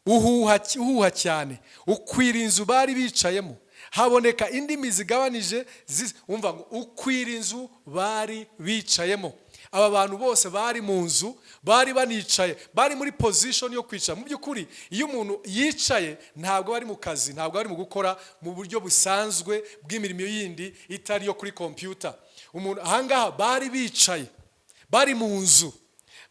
uhuha cyane ukwira inzu bari bicayemo, haboneka indimi zigabanije umva ngo ukwira inzu bari bicayemo. Aba bantu bose bari mu nzu, bari banicaye, bari muri position yo kwicara. Mu by'ukuri iyo umuntu yicaye ntabwo bari mu kazi, ntabwo bari mu gukora mu buryo busanzwe bw'imirimo yindi itari yo kuri computer. Umuntu ahangaha bari bicaye, bari mu nzu,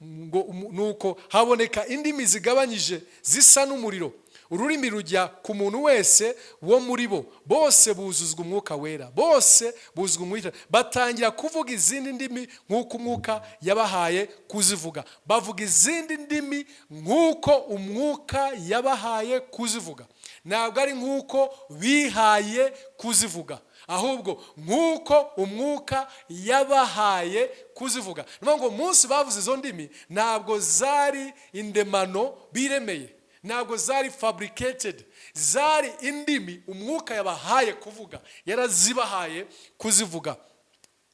ngo nuko haboneka indimi zigabanyije zisa n'umuriro, ururimi rujya ku muntu wese wo muri bo, bose buzuzwa umwuka wera, bose buzuzwa umwuka, batangira kuvuga izindi ndimi nk'uko umwuka yabahaye kuzivuga. Bavuga izindi ndimi nk'uko umwuka yabahaye kuzivuga, ntabwo ari nk'uko bihaye kuzivuga, ahubwo nk'uko umwuka yabahaye kuzivuga. Niyo ngo umunsi bavuze izo ndimi ntabwo zari indemano biremeye, ntabwo zari fabricated, zari indimi umwuka yabahaye kuvuga, yarazibahaye kuzivuga.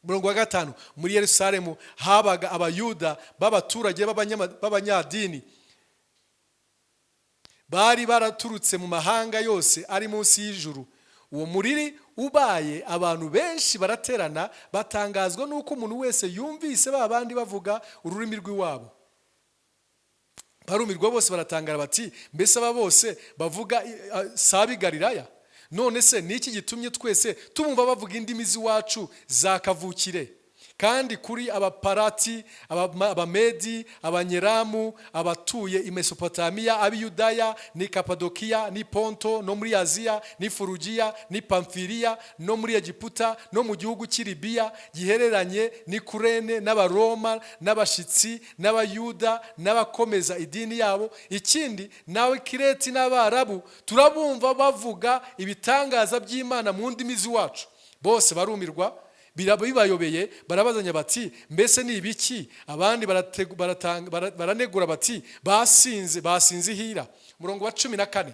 Murongo wa 5, muri Yerusalemu habaga abayuda b'abaturage b'abanyadini bari baraturutse mu mahanga yose ari munsi y'ijuru. Uwo muriri ubaye abantu benshi baraterana, batangazwa nuko umuntu wese yumvise babandi bavuga ururimi rw'iwabo. Barumirwa bose baratangara bati, mbese aba bose bavuga sabi Galilaya? None se niki gitumye twese tumumva bavuga indimi z'iwacu za kavukire? Kandi kuri abaparati, abamedi, abanyeramu, abatuye i Mesopotamiya, abiyudaya, ni Kapadokiya, ni Ponto, no muri Aziya, ni Furugiya, ni Pamfiliya, no muri Egiputa, no mu gihugu cy'Ilibiya gihereranye ni Kurene, n'abaroma, n'abashitsi, n'abayuda, n'abakomeza idini yabo. Ikindi nawe Kireti n'Abarabu turabumva bavuga ibitangaza by'Imana mu ndimi z'iwacu. Bose barumirwa, bibayobeye, barabazanya bati, mbese ni ibiki? Abandi baranegura bati, basinze ihira. Murongo wa 14,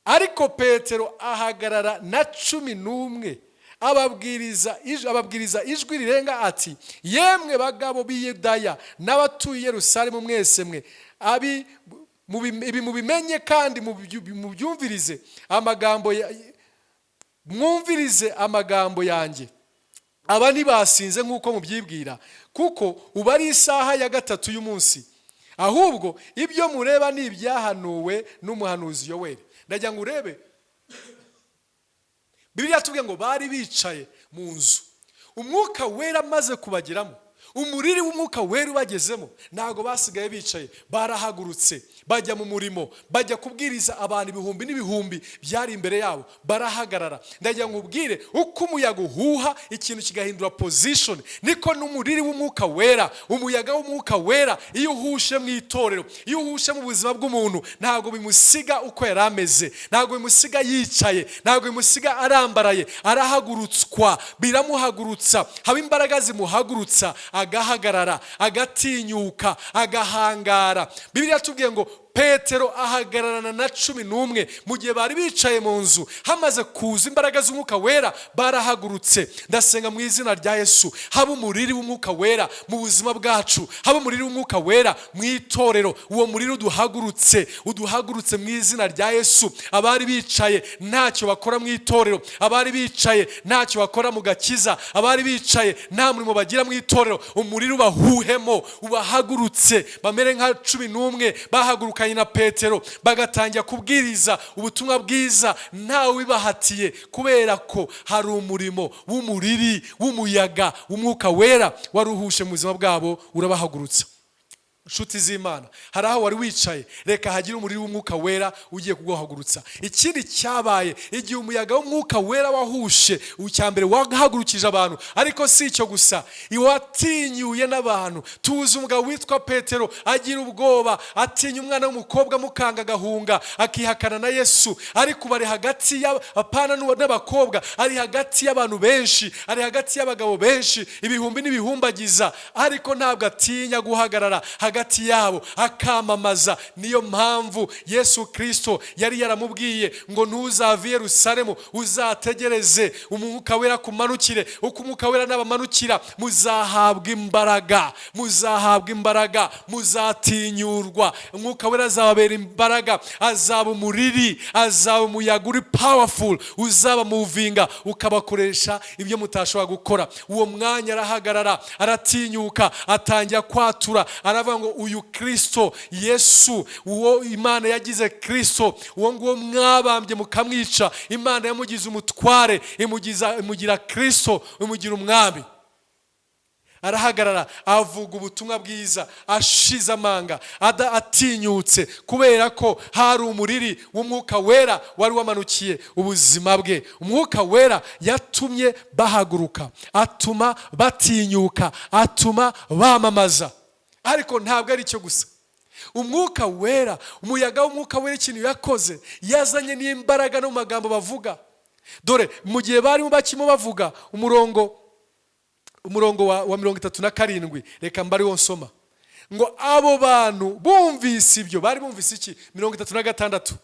ariko Petero ahagarara na 11 ababwiriza ijwi rirenga ati, yemwe bagabo b'i Yudaya n'abatuye Yerusalemu mwese mwe, ibi mubimenye kandi mubyumvirize mwumvirize amagambo yanjye. Aba ntibasinze nk'uko mubyibwira, kuko uba ari isaha ya 3 y'umunsi, ahubwo ibyo mureba ni ibyahanuwe n'umuhanuzi Yoweri. Ndagira ngo urebe, Bibiliya tubwiye ngo bari bicaye mu nzu, umwuka wera maze kubagiramo, umuriri w'umwuka wera ubagezemo, ntago basigaye bicaye, barahagurutse bajya mu murimo, bajya kubwiriza abantu ibihumbi n'ibihumbi byari imbere yabo, barahagarara. Ndagira ngo ubwire, uko umuyaga uhuha ikintu kigahindura position, niko n'umuriri w'umwuka wera, umuyaga w'umwuka wera iyo uhushe mu itorero, iyo uhushe mu buzima bw'umuntu, ntago bimusiga uko yari ameze, ntago bimusiga yicaye, ntago bimusiga arambaraye, arahagurutswa, biramuhagurutsa, haba imbaraga zimuhagurutsa, agahagarara, agatinyuka, agahangara. Bibiliya tubwiye ngo Petero ahagararana na 11 mu gihe bari bicaye mu nzu, hamaze kuza imbaraga z'umwuka wera, barahagurutse. Ndasenga mu izina rya Yesu, haba umuriri w'umwuka wera mu buzima bwacu, haba umuriri w'umwuka wera mu itorero, uwo muriri uduhagurutse mu izina rya Yesu. Abari bicaye ntacyo bakora mu itorero, abari bicaye ntacyo bakora mu gakiza, abari bicaye nta murimo bagira mu itorero, umuriri ubahuhemo, ubahagurutse, bamere nka 11 bahagurukanye na Petero, bagatangira kubwiriza ubutumwa bwiza ntawe ubahatiye, kubera ko hari umurimo w'umuriri w'umuyaga w'umwuka wera waruhushe mu buzima bwabo, urabahagurutsa. Nshuti z'Imana, hari aho wari wicaye, reka hagire umuriro w'umwuka wera ugiye kuguhagurutsa. Ikindi cyabaye, igihe umuyaga w'umwuka wera wahushe, ucyambere wahagurukije abantu, ariko si icyo gusa, iwatinyuye n'abantu. Tuzi umugabo witwa Petero agira ubwoba, atinya umwana w'umukobwa mukanga gahunga, akihakana na Yesu, ariko bari hagati y'abapana n'abakobwa, ari hagati y'abantu benshi, ari hagati y'abagabo benshi, ibihumbi n'ibihumbagiza, ariko ntabwo atinya guhagarara hagati hagati yabo akamamaza. Niyo mpamvu Yesu Kristo yari yaramubwiye ngo ntuzave Yerusalemu, uzategereze umwuka wera kumanukire. Uko umwuka wera nabamanukira muzahabwa imbaraga, muzahabwa imbaraga, muzatinyurwa. Umwuka wera azababera imbaraga, azaba umuriri, azaba umuyaga uri powerful, uzaba muvinga ukabakoresha ibyo mutashobora gukora. Uwo mwanya arahagarara, aratinyuka, atangira kwatura, aravuga ngo uyu Kristo Yesu, uwo Imana yagize Kristo, uwo nguwo mwabambye mukamwica, Imana yamugize umutware, imugira Kristo, imugira umwami. Arahagarara avuga ubutumwa bwiza ashize amanga, atinyutse, kubera ko hari umuriri w'umwuka wera wari wamanukiye ubuzima bwe. Umwuka wera yatumye bahaguruka, atuma batinyuka, atuma bamamaza. Ariko ntabwo ari cyo gusa. Umwuka wera, umuyaga w'umwuka wera, ikintu yakoze, yazanye n'imbaraga no mu magambo bavuga. Dore mu gihe barimo bakimo bavuga, umurongo wa 37, reka mbari wo nsoma ngo abo bantu bumvise ibyo. Bari bumvise iki? 36,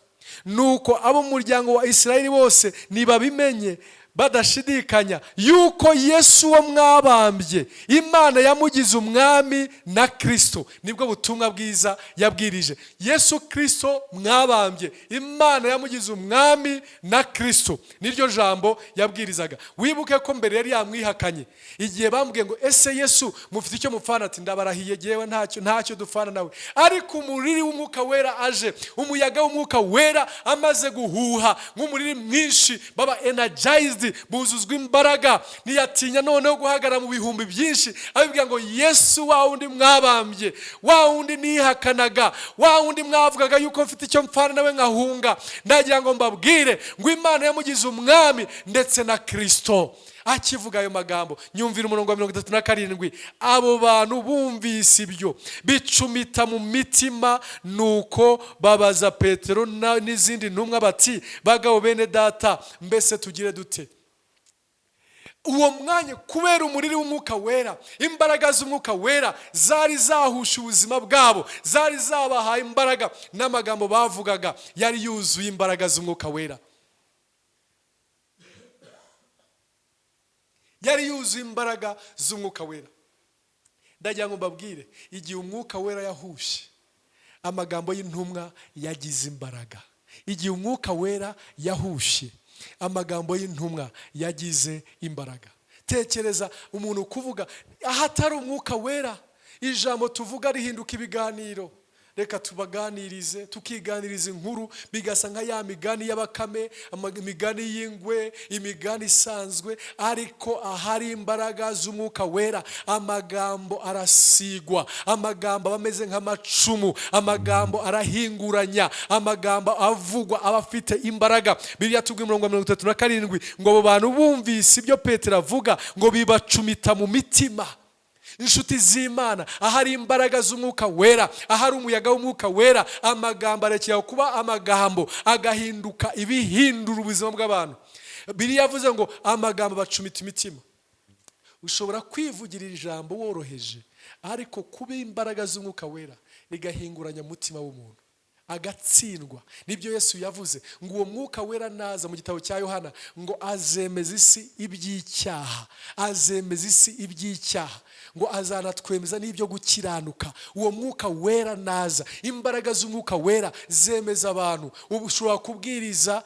nuko abo mu muryango wa Isirayeli bose nibabimenye badashidikanya yuko Yesu wo mwabambye Imana yamugize umwami na Kristo. Nibwo butumwa bwiza yabwirije. Yesu Kristo mwabambye, Imana yamugize umwami na Kristo, niryo jambo yabwirizaga. Wibuke ko mbere yari yamwihakanye igihe bambwiye ngo ese Yesu mufite icyo mufana? Ati ndabarahiye jewe ntacyo dufana nawe. Ariko umuriri w'umwuka wera aje, umuyaga w'umwuka wera amaze guhuha nk'umuriri mwinshi, baba energized, buzuzwa imbaraga, ntiyatinya noneho guhagarara mu bihumbi byinshi abibwira ngo Yesu wa wundi mwabambye, wa wundi nihakanaga, wa wundi mwavugaga yuko mfite icyo mpfana nawe nkahunga, ndagira ngo mbabwire ngo Imana yamugize umwami ndetse na Kristo. Akivuga ayo magambo, nyumvira umurongo wa 37, abo bantu bumvise ibyo bicumita mu mitima, nuko babaza Petero n'izindi ntumwa bati bagabo bene data, mbese tugire dute? Uwo mwanya kubera umuriri w'umwuka wera, imbaraga z'umwuka wera zari zahusha ubuzima bwabo, zari zabahaye imbaraga, n'amagambo bavugaga yari yuzuye imbaraga z'umwuka wera. Yari yuzuye imbaraga z'umwuka wera. Ndagira ngo mbabwire, igihe umwuka wera yahushe, amagambo y'intumwa yagize imbaraga. Igihe umwuka wera yahushe, amagambo y'intumwa yagize imbaraga. Tekereza umuntu kuvuga ahatari umwuka wera, ijambo tuvuga rihinduka ibiganiro. Reka tubaganirize, tukiganiriza inkuru, bigasa nka ya migani y'abakame, imigani y'ingwe, imigani isanzwe. Ariko ahari imbaraga z'umwuka wera, amagambo arasigwa, amagambo ameze nk'amacumu, amagambo arahinguranya, amagambo avugwa aba afite imbaraga. Bibiliya tubwira umurongo wa 37 ngo abo bantu bumvise ibyo Petero avuga ngo bibacumita mu mitima. Inshuti z'Imana, ahari imbaraga z'umwuka wera, ahari umuyaga w'umwuka wera, amagambo arekera kuba amagambo, agahinduka ibihindura ubuzima bw'abantu. Bibiliya yavuze ngo amagambo bacumita imitima. Ushobora kwivugirira ijambo woroheje, ariko kuba imbaraga z'umwuka wera igahinguranya umutima w'umuntu, agatsindwa. Nibyo Yesu yavuze ngo uwo mwuka wera naza mu gitabo cya Yohana ngo azemeza isi iby'icyaha, azemeza isi iby'icyaha, ngo azanatwemeza n'ibyo gukiranuka. Uwo mwuka wera naza, imbaraga z'umwuka wera zemeza abantu. Ushobora kubwiriza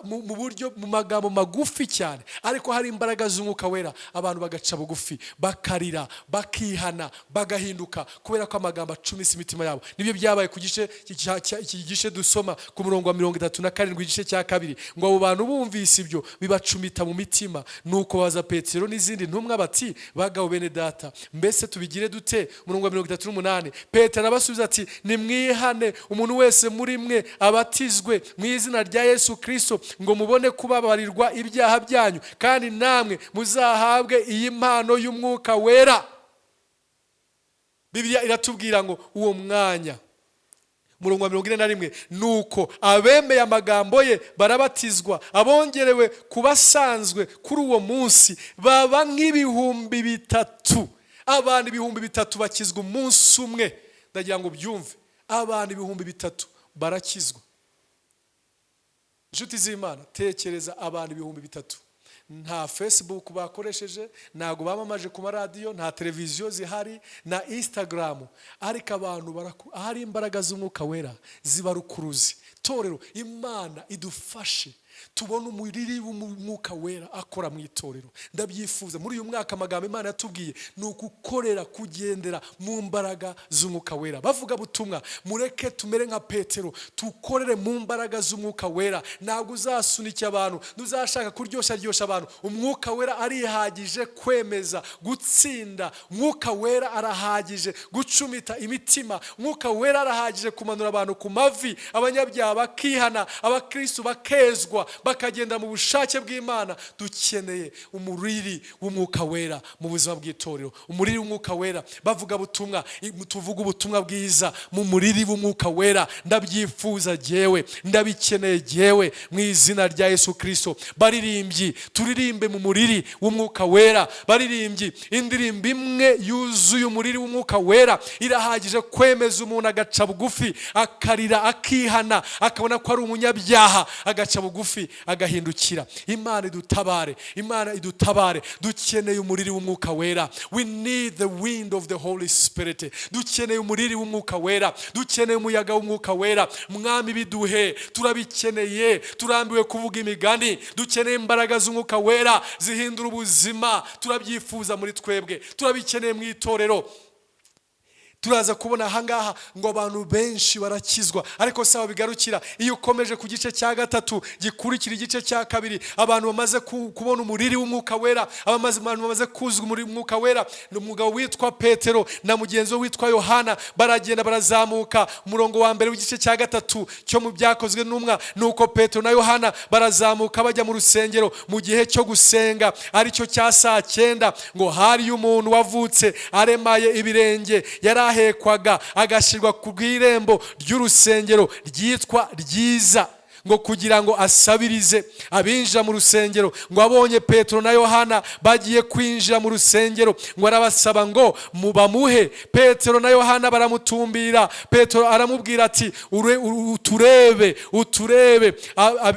mu buryo, mu magambo magufi cyane, ariko hari imbaraga z'umwuka wera abantu bagaca bugufi, bakarira, bakihana, bagahinduka, kubera ko amagambo acumisa imitima yabo. Nibyo byabaye ku iki gice dusoma ku murongo wa 37, igice cya 2, ngo abo bantu bumvise ibyo bibacumita mu mitima, nuko baza Petero n'izindi ntumwa bati bagabo bene data, mbese tubigire dute? Umurongo wa 38, Petero abasubiza ati nimwihane umuntu wese muri mwe abatizwe mu izina rya Yesu Kristo ngo mubone kubabarirwa ibyaha byanyu, kandi namwe muzahabwe iyi mpano y'umwuka wera. Bibiliya iratubwira ngo uwo mwanya, umurongo wa 41, nuko abemeye amagambo ye barabatizwa, abongerewe kubasanzwe kuri uwo munsi baba nk'ibihumbi 3. Abantu 3,000 bakizwa umunsi umwe ndagira ngo byumve, abantu 3,000 barakizwa. Inshuti z'Imana, tekereza abantu 3,000. Nta Facebook bakoresheje, ntago bamamaje ku maradiyo, nta televiziyo zihari, na Instagram, ariko abantu ahari imbaraga z'Umwuka Wera zibarukuruzi. Torero, Imana idufashe tubona umuriri w'Umwuka Wera akora mu itorero. Ndabyifuza muri uyu mwaka amagambo Imana yatubwiye ni ukukorera kugendera mu mbaraga z'Umwuka Wera. Bavuga butumwa, mureke tumere nka Petero, tukorere mu mbaraga z'Umwuka Wera. Ntabwo uzasunika abantu, ntuzashaka kuryoshya abantu. Umwuka Wera arihagije kwemeza, gutsinda. Umwuka Wera arahagije gucumita imitima. Umwuka Wera arahagije kumanura abantu ku mavi, abanyabyaha bakihana, abakristo bakezwa, bakagenda mu bushake bw'Imana. Dukeneye umuriri w'Umwuka Wera mu buzima bw'itorero. Umuriri w'Umwuka Wera, bavuga butumwa, tuvuga ubutumwa bwiza mu muriri w'Umwuka Wera. Ndabyifuza jewe, ndabikeneye jewe, mu izina rya Yesu Kristo. Baririmbyi, turirimbe mu muriri w'Umwuka Wera. Baririmbyi, indirimbo imwe yuzuye umuriri w'Umwuka Wera irahagije kwemeza umuntu agaca bugufi, akarira, akihana, akabona ko ari umunyabyaha, agaca bugufi, agahindukira. Imana idutabare, Imana idutabare. Dukeneye umuriri w'Umwuka Wera. We need the wind of the Holy Spirit. Dukeneye umuriri w'Umwuka Wera, dukeneye umuyaga w'Umwuka Wera. Mwami biduhe, turabikeneye. Turambiwe kuvuga imigani, dukeneye imbaraga z'Umwuka Wera zihindura ubuzima. Turabyifuza muri twebwe, turabikeneye mu itorero. Turaza kubona ahangaha ngo abantu benshi barakizwa, ariko sawa bigarukira. Iyo ukomeje ku gice cya 3 gikurikira igice cya 2, abantu bamaze kubona umuriri w'Umwuka Wera, abantu bamaze kuzwa umuriri w'Umwuka Wera. N'umugabo witwa Petero na mugenzi we witwa Yohana baragenda barazamuka. Umurongo wa mbere w'igice cya 3 cyo mu byakozwe n'umwa, nuko Petero na Yohana barazamuka bajya mu rusengero mu gihe cyo gusenga, ari cyo cya saa 9, ngo hari umuntu wavutse aremaye ibirenge, yarahekwaga agashirwa ku bw'irembo ry'urusengero ryitwa Ryiza, ngo kugira ngo asabirize abinjira mu rusengero. Ngo abonye Petero na Yohana bagiye kwinjira mu rusengero, ngo arabasaba ngo mubamuhe. Petero na Yohana baramutumbira. Petero aramubwira ati uturebe,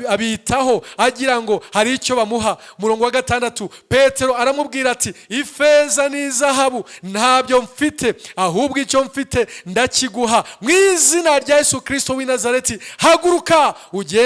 abitaho agira ngo hari icyo bamuha. Murongo wa 6, Petero aramubwira ati ifeza n'izahabu ntabyo mfite, ahubwo icyo mfite ndakiguha. Mu izina rya Yesu Kristo w'i Nazareti, haguruka ugende.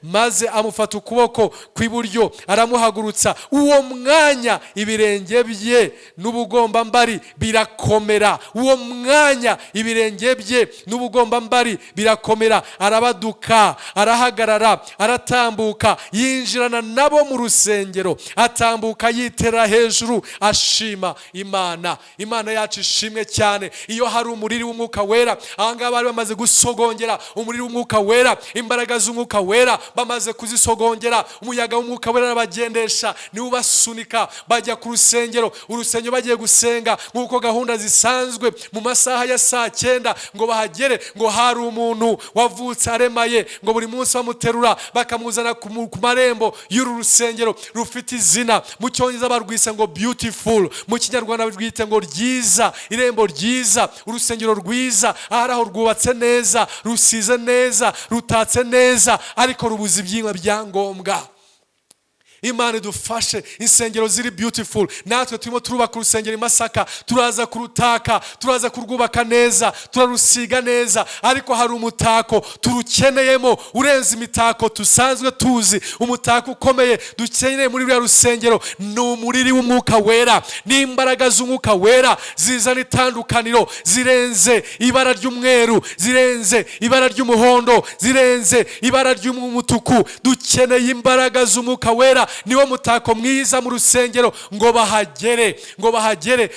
Maze amufata ukuboko kw'iburyo aramuhagurutsa. Uwo mwanya ibirenge bye n'ubugombambari birakomera. Uwo mwanya ibirenge bye n'ubugombambari birakomera. Arabaduka, arahagarara, aratambuka, yinjirana nabo mu rusengero. Atambuka yitera hejuru ashima Imana. Imana yacu ishimwe cyane. Iyo hari umuriri w'Umwuka Wera, ahangaba bari bamaze gusogongera umuriri w'Umwuka Wera, imbaraga z'Umwuka Wera bamaze kuzisogongera. Umuyaga w'Umwuka Wera arabagendesha, ni ubasunika bajya ku rusengero. Urusengero bagiye gusenga nk'uko gahunda zisanzwe mu masaha ya saa 9, ngo bahagere. Ngo hari umuntu wavutse aremaye, ngo buri munsi bamuterura bakamuzana ku marembo y'uru rusengero rufite izina. Mu Cyongereza barwise ngo beautiful, mu Kinyarwanda barwite ngo Ryiza, irembo ryiza, urusengero rwiza. Ahari aho rwubatse neza, rusize neza, rutatse neza, ariko rubuze ibyinwa byangombwa. Imana idufashe, insengero ziri beautiful. Natwe turimo turubaka urusengero i Masaka, turaza kurutaka, turaza kurwubaka neza, turarusiga neza, ariko hari umutako turukeneyemo urenze imitako tusanzwe tuzi. Umutako ukomeye dukeneye muri rya rusengero ni umuriri w'Umwuka Wera, n'imbaraga z'Umwuka Wera zizana itandukaniro, zirenze ibara ry'umweru, zirenze ibara ry'umuhondo, zirenze ibara ry'umutuku. Dukeneye imbaraga z'Umwuka Wera, niwo mutako mwiza mu rusengero. Ngo bahagere,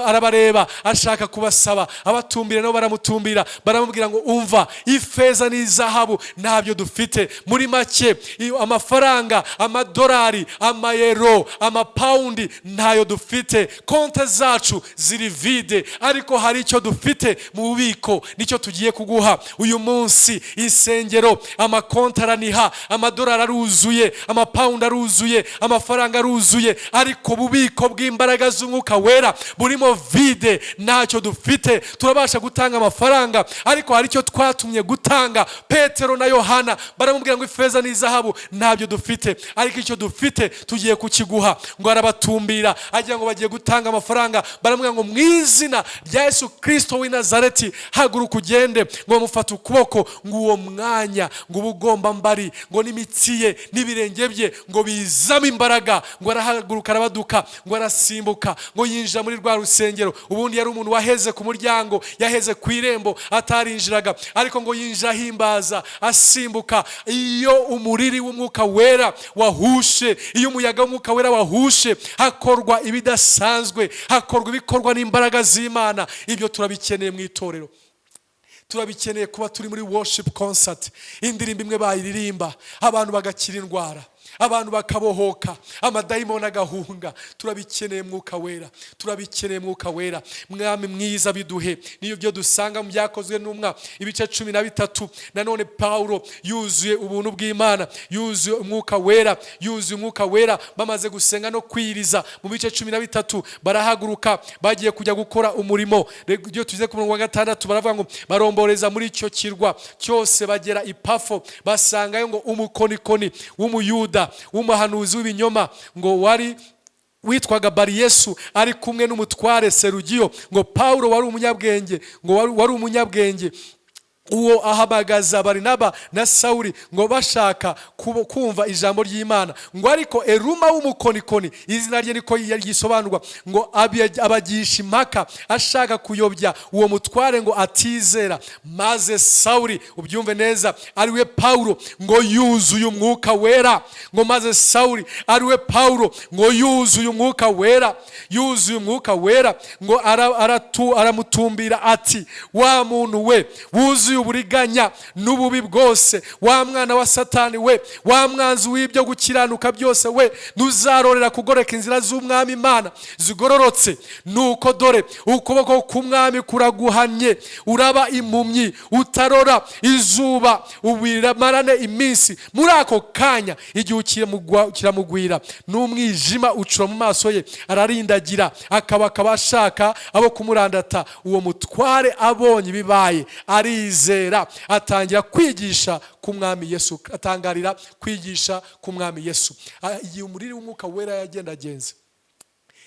arabareba, ashaka kubasaba, abatumbira nabo baramutumbira, baramubwira ngo umva, ifeza n'izahabu ntabyo dufite. Muri make amafaranga, amadolari, amayero, amapaundi ntayo dufite. Konte zacu ziri vide, ariko hari icyo dufite mu bubiko, nicyo tugiye kuguha uyu munsi. Insengero amakonte araniha, amadolari aruzuye, amapaundi aruzuye, aruzuye, amafaranga aruzuye, ariko bubiko bw'imbaraga z'umwuka wera burimo vide, ntacyo dufite. Turabasha gutanga amafaranga, ariko hari icyo twatumye gutanga. Petero na Yohana baramubwira ngo ifeza n'izahabu ntabyo dufite, ariko icyo dufite tugiye kukiguha. Ngo arabatumbira agira ngo bagiye gutanga amafaranga, baramubwira ngo mu izina rya Yesu Kristo w'i Nazareti haguruka ugende. Ngo bamufata ukuboko, ngo uwo mwanya ngo ubugomba mbari, ngo n'imitsi ye n'ibirenge bye ngo bizamo imbaraga, ngo arahaguruka arabaduka, ngo arasimbuka, ngo yinjira muri rwa rusengero. Ubundi yari umuntu waheze ku muryango, yaheze ku irembo atarinjiraga, ariko ngo yinjira ahimbaza asimbuka. Iyo umuriri w'umwuka wera wahushe, iyo umuyaga w'umwuka wera wahushe, hakorwa ibidasanzwe, hakorwa ibikorwa n'imbaraga z'Imana. Ibyo turabikeneye mu itorero. Turabikeneye kuba turi muri worship concert, indirimbo imwe bayiririmba abantu bagakira indwara, abantu bakabohoka, amadayimoni agahunga. Turabikeneye mwuka wera, turabikeneye mwuka wera. Mwami mwiza biduhe. Niyo byo dusanga mu Byakozwe n'Intumwa ibice 13. Nanone Paulo yuzuye ubuntu bw'Imana, yuzuye umwuka wera, yuzuye umwuka wera. Bamaze gusenga no kwiriza mu bice 13, barahaguruka bagiye kujya gukora umurimo. Iyo tuze ku murongo wa 6 baravuga ngo baromboreza muri icyo kirwa cyose, bagera i Pafo, basangayo ngo umukonikoni w'umuyuda w'umuhanuzi w'ibinyoma, ngo wari witwaga Bariyesu, ari kumwe n'umutware Serugiyo. Ngo Paulo wari umunyabwenge, ngo wari umunyabwenge, uwo ahamagaza Barinaba na Sawuli ngo bashaka kumva ijambo ry'Imana. Ngo ariko Eruma w'umukonikoni, izina rye niko yisobanurwa, ngo abagisha impaka ashaka kuyobya uwo mutware ngo atizera. Maze Sawuli, ubyumve neza, ariwe Paulo, ngo yuzuye umwuka wera. Ngo maze Sawuli ariwe Paulo, ngo yuzuye umwuka wera, yuzuye umwuka wera. Ngo aramutumbira ati, wa muntu we wuzuye uburiganya n'ububi bwose, wa mwana wa Satani we, wa mwanzi w'ibyo gukiranuka byose we, ntuzarorera kugoreka inzira z'Umwami Imana zigororotse. Nuko dore ukuboko k'Umwami kuraguhanye, uraba impumyi, utarora izuba, ubiramarane iminsi. Muri ako kanya igihe kiramugwira, n'umwijima ucura mu maso ye, ararindagira, akaba ashaka abo kumurandata. Uwo mutware abonye bibaye, arizera, atangira kwigisha ku Mwami Yesu, atangarira kwigisha ku Mwami Yesu. Igihe umuriri w'umwuka wera yagendagenze,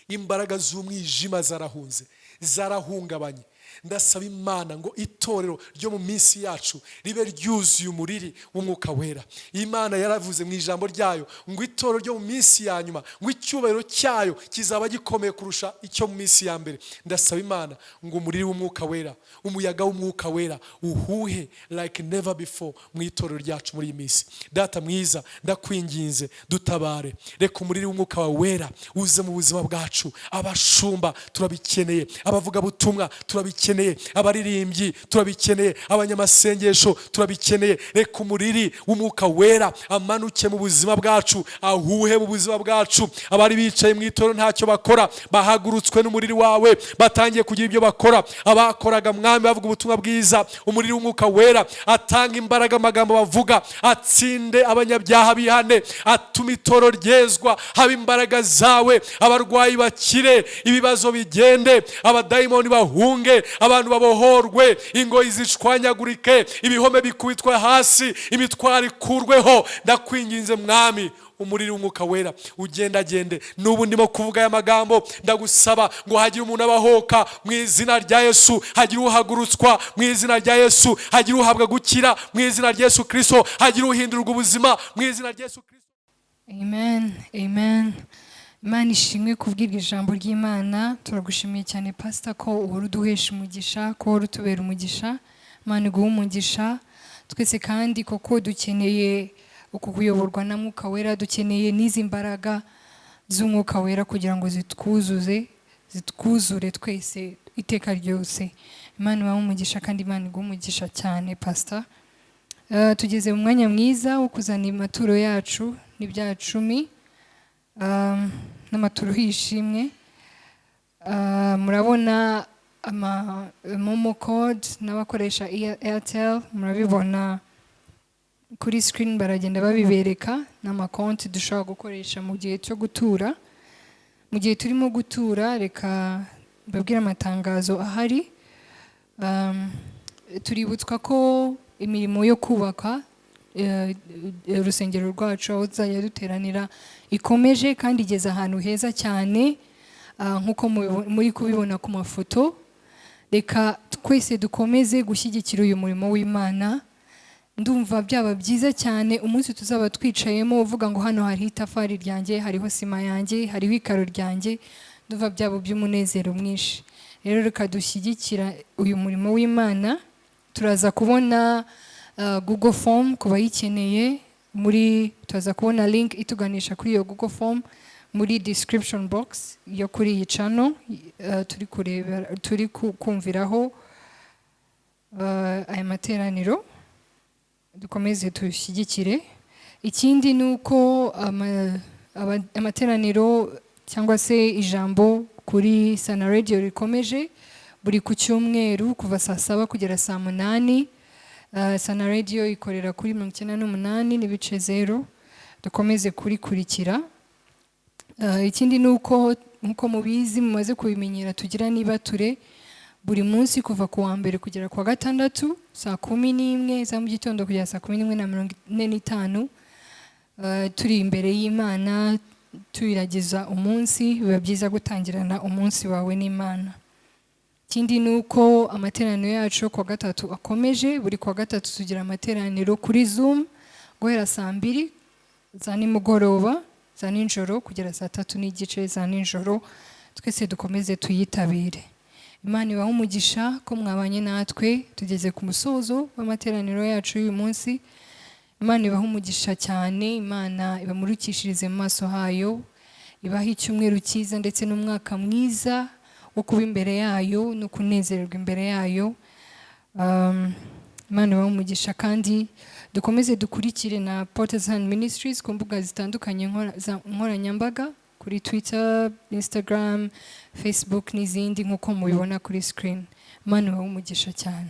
imbaraga z'umwijima zarahunze, zarahungabanye. Ndasaba Imana ngo itorero ryo mu minsi yacu ribe ryuzuye umuriri w'umwuka wera. Imana yaravuze mu ijambo ryayo ngo itorero ryo mu minsi ya nyuma, ngo icyubahiro cyayo kizaba gikomeye kurusha icyo mu minsi ya mbere. Ndasaba Imana ngo umuriri w'umwuka wera, umuyaga w'umwuka wera uhuhe like never before mu itorero ryacu muri iyi minsi. Data mwiza, ndakwinginze dutabare. Reka umuriri w'umwuka wawe wera uze mu buzima bwacu. Abashumba turabikeneye, abavuga butumwa turabikeneye, abaririmbyi turabikeneye, abanyamasengesho turabikeneye. Reka umuriri w'umwuka wera amanuke mu buzima bwacu, ahuhe mu buzima bwacu. Abari bicaye mu itorero ntacyo bakora, bahagurutswe n'umuriri wawe, batangiye kugira ibyo bakora. Abakoraga Mwami bavuga ubutumwa bwiza, umuriri w'umwuka wera atanga imbaraga, amagambo bavuga atsinde abanyabyaha bihane, atuma itorero ryezwa. Haba imbaraga zawe, abarwayi bakire, ibibazo bigende, abadayimoni bahunge, abantu babohorwe, ingoyi zishwanyagurike, ibihome bikubitwe hasi, imitwaro ikurweho. Ndakwinginze Mwami, umuriri w'umwuka wera ugendagende. N'ubu ndimo kuvuga aya magambo, ndagusaba ngo hagire umuntu abahoka mu izina rya Yesu, hagire uhagurutswa mu izina rya Yesu, hagire uhabwa gukira mu izina rya Yesu Kristo, hagire uhindurwa ubuzima mu izina rya Yesu Kristo. Amen, amen. Imana ishimwe kubwirwa ijambo ry'Imana. Turagushimiye cyane Pastor ko uhora uduhesha umugisha, ko uhora utubera umugisha. Imana iguhe umugisha twese, kandi koko dukeneye uku kuyoborwa na mwuka wera, dukeneye n'izi mbaraga z'umwuka wera kugira ngo zitwuzure twese iteka ryose. Imana ibahe umugisha, kandi Imana iguhe umugisha cyane Pastor. Tugeze mu mwanya mwiza wo kuzana amaturo yacu n'ibya 10 n'amaturo y'ishimwe. Murabona momo code n'abakoresha Airtel, murabibona kuri screen baragenda babibereka n'amakonti dushobora gukoresha mu gihe cyo gutura. Mu gihe turimo gutura, reka babwire amatangazo ahari. Tuributswa ko imirimo yo kubaka urusengero rwacu aho tuzajya duteranira ikomeje kandi igeze ahantu heza cyane, nk'uko muri kubibona ku mafoto. Reka twese dukomeze gushyigikira uyu murimo w'Imana. Ndumva byaba byiza cyane umunsi tuzaba twicayemo uvuga ngo hano hariho itafari ryanjye, hariho sima yanjye, hariho ikaro ryanjye. Ndumva byaba by'umunezero mwinshi. Rero reka dushyigikira uyu murimo w'Imana. Turaza kubona Google Form ku bayikeneye, turaza kubona link ituganisha kuri iyo Google Form muri description box yo kuri iyi channel turi kumviraho aya materaniro. Dukomeze tushyigikire. Ikindi ni uko amateraniro cyangwa se ijambo kuri Sana Radio rikomeje buri ku cyumweru kuva saa 7 kugera saa 8. Sana Radio ikorera kuri 98.0. Dukomeze kurikurikira. Ikindi ni uko nkuko mubizi mumaze kubimenyera tugira nibature buri munsi kuva ku wa mbere kugera ku wa gatandatu saa 11 za mu gitondo kugera saa 11:45. Turi imbere y'Imana tuyiragiza umunsi. Biba byiza gutangirana umunsi wawe n'Imana. Ikindi ni uko amateraniro yacu ku wa gatatu akomeje. Buri ku wa gatatu tugira amateraniro kuri Zoom guhera saa 2 za nimugoroba, za nijoro kugera saa 3:30 za nijoro. Twese dukomeze tuyitabire. Imana ibahe umugisha ko mwabanye natwe. Tugeze ku musozo w'amateraniro yacu uyu munsi. Imana ibahe umugisha cyane. Imana ibamurikishirize mu maso hayo. Ibahe icyumweru cyiza ndetse n'umwaka mwiza wo kuba imbere yayo no kunezererwa imbere yayo. Imana ibahe umugisha kandi dukomeze dukurikire na Portals Hand Ministries ku mbuga zitandukanye nkoranyambaga kuri Twitter, Instagram, Facebook n'izindi nk'uko mubibona kuri screen. Imana ibahe umugisha cyane.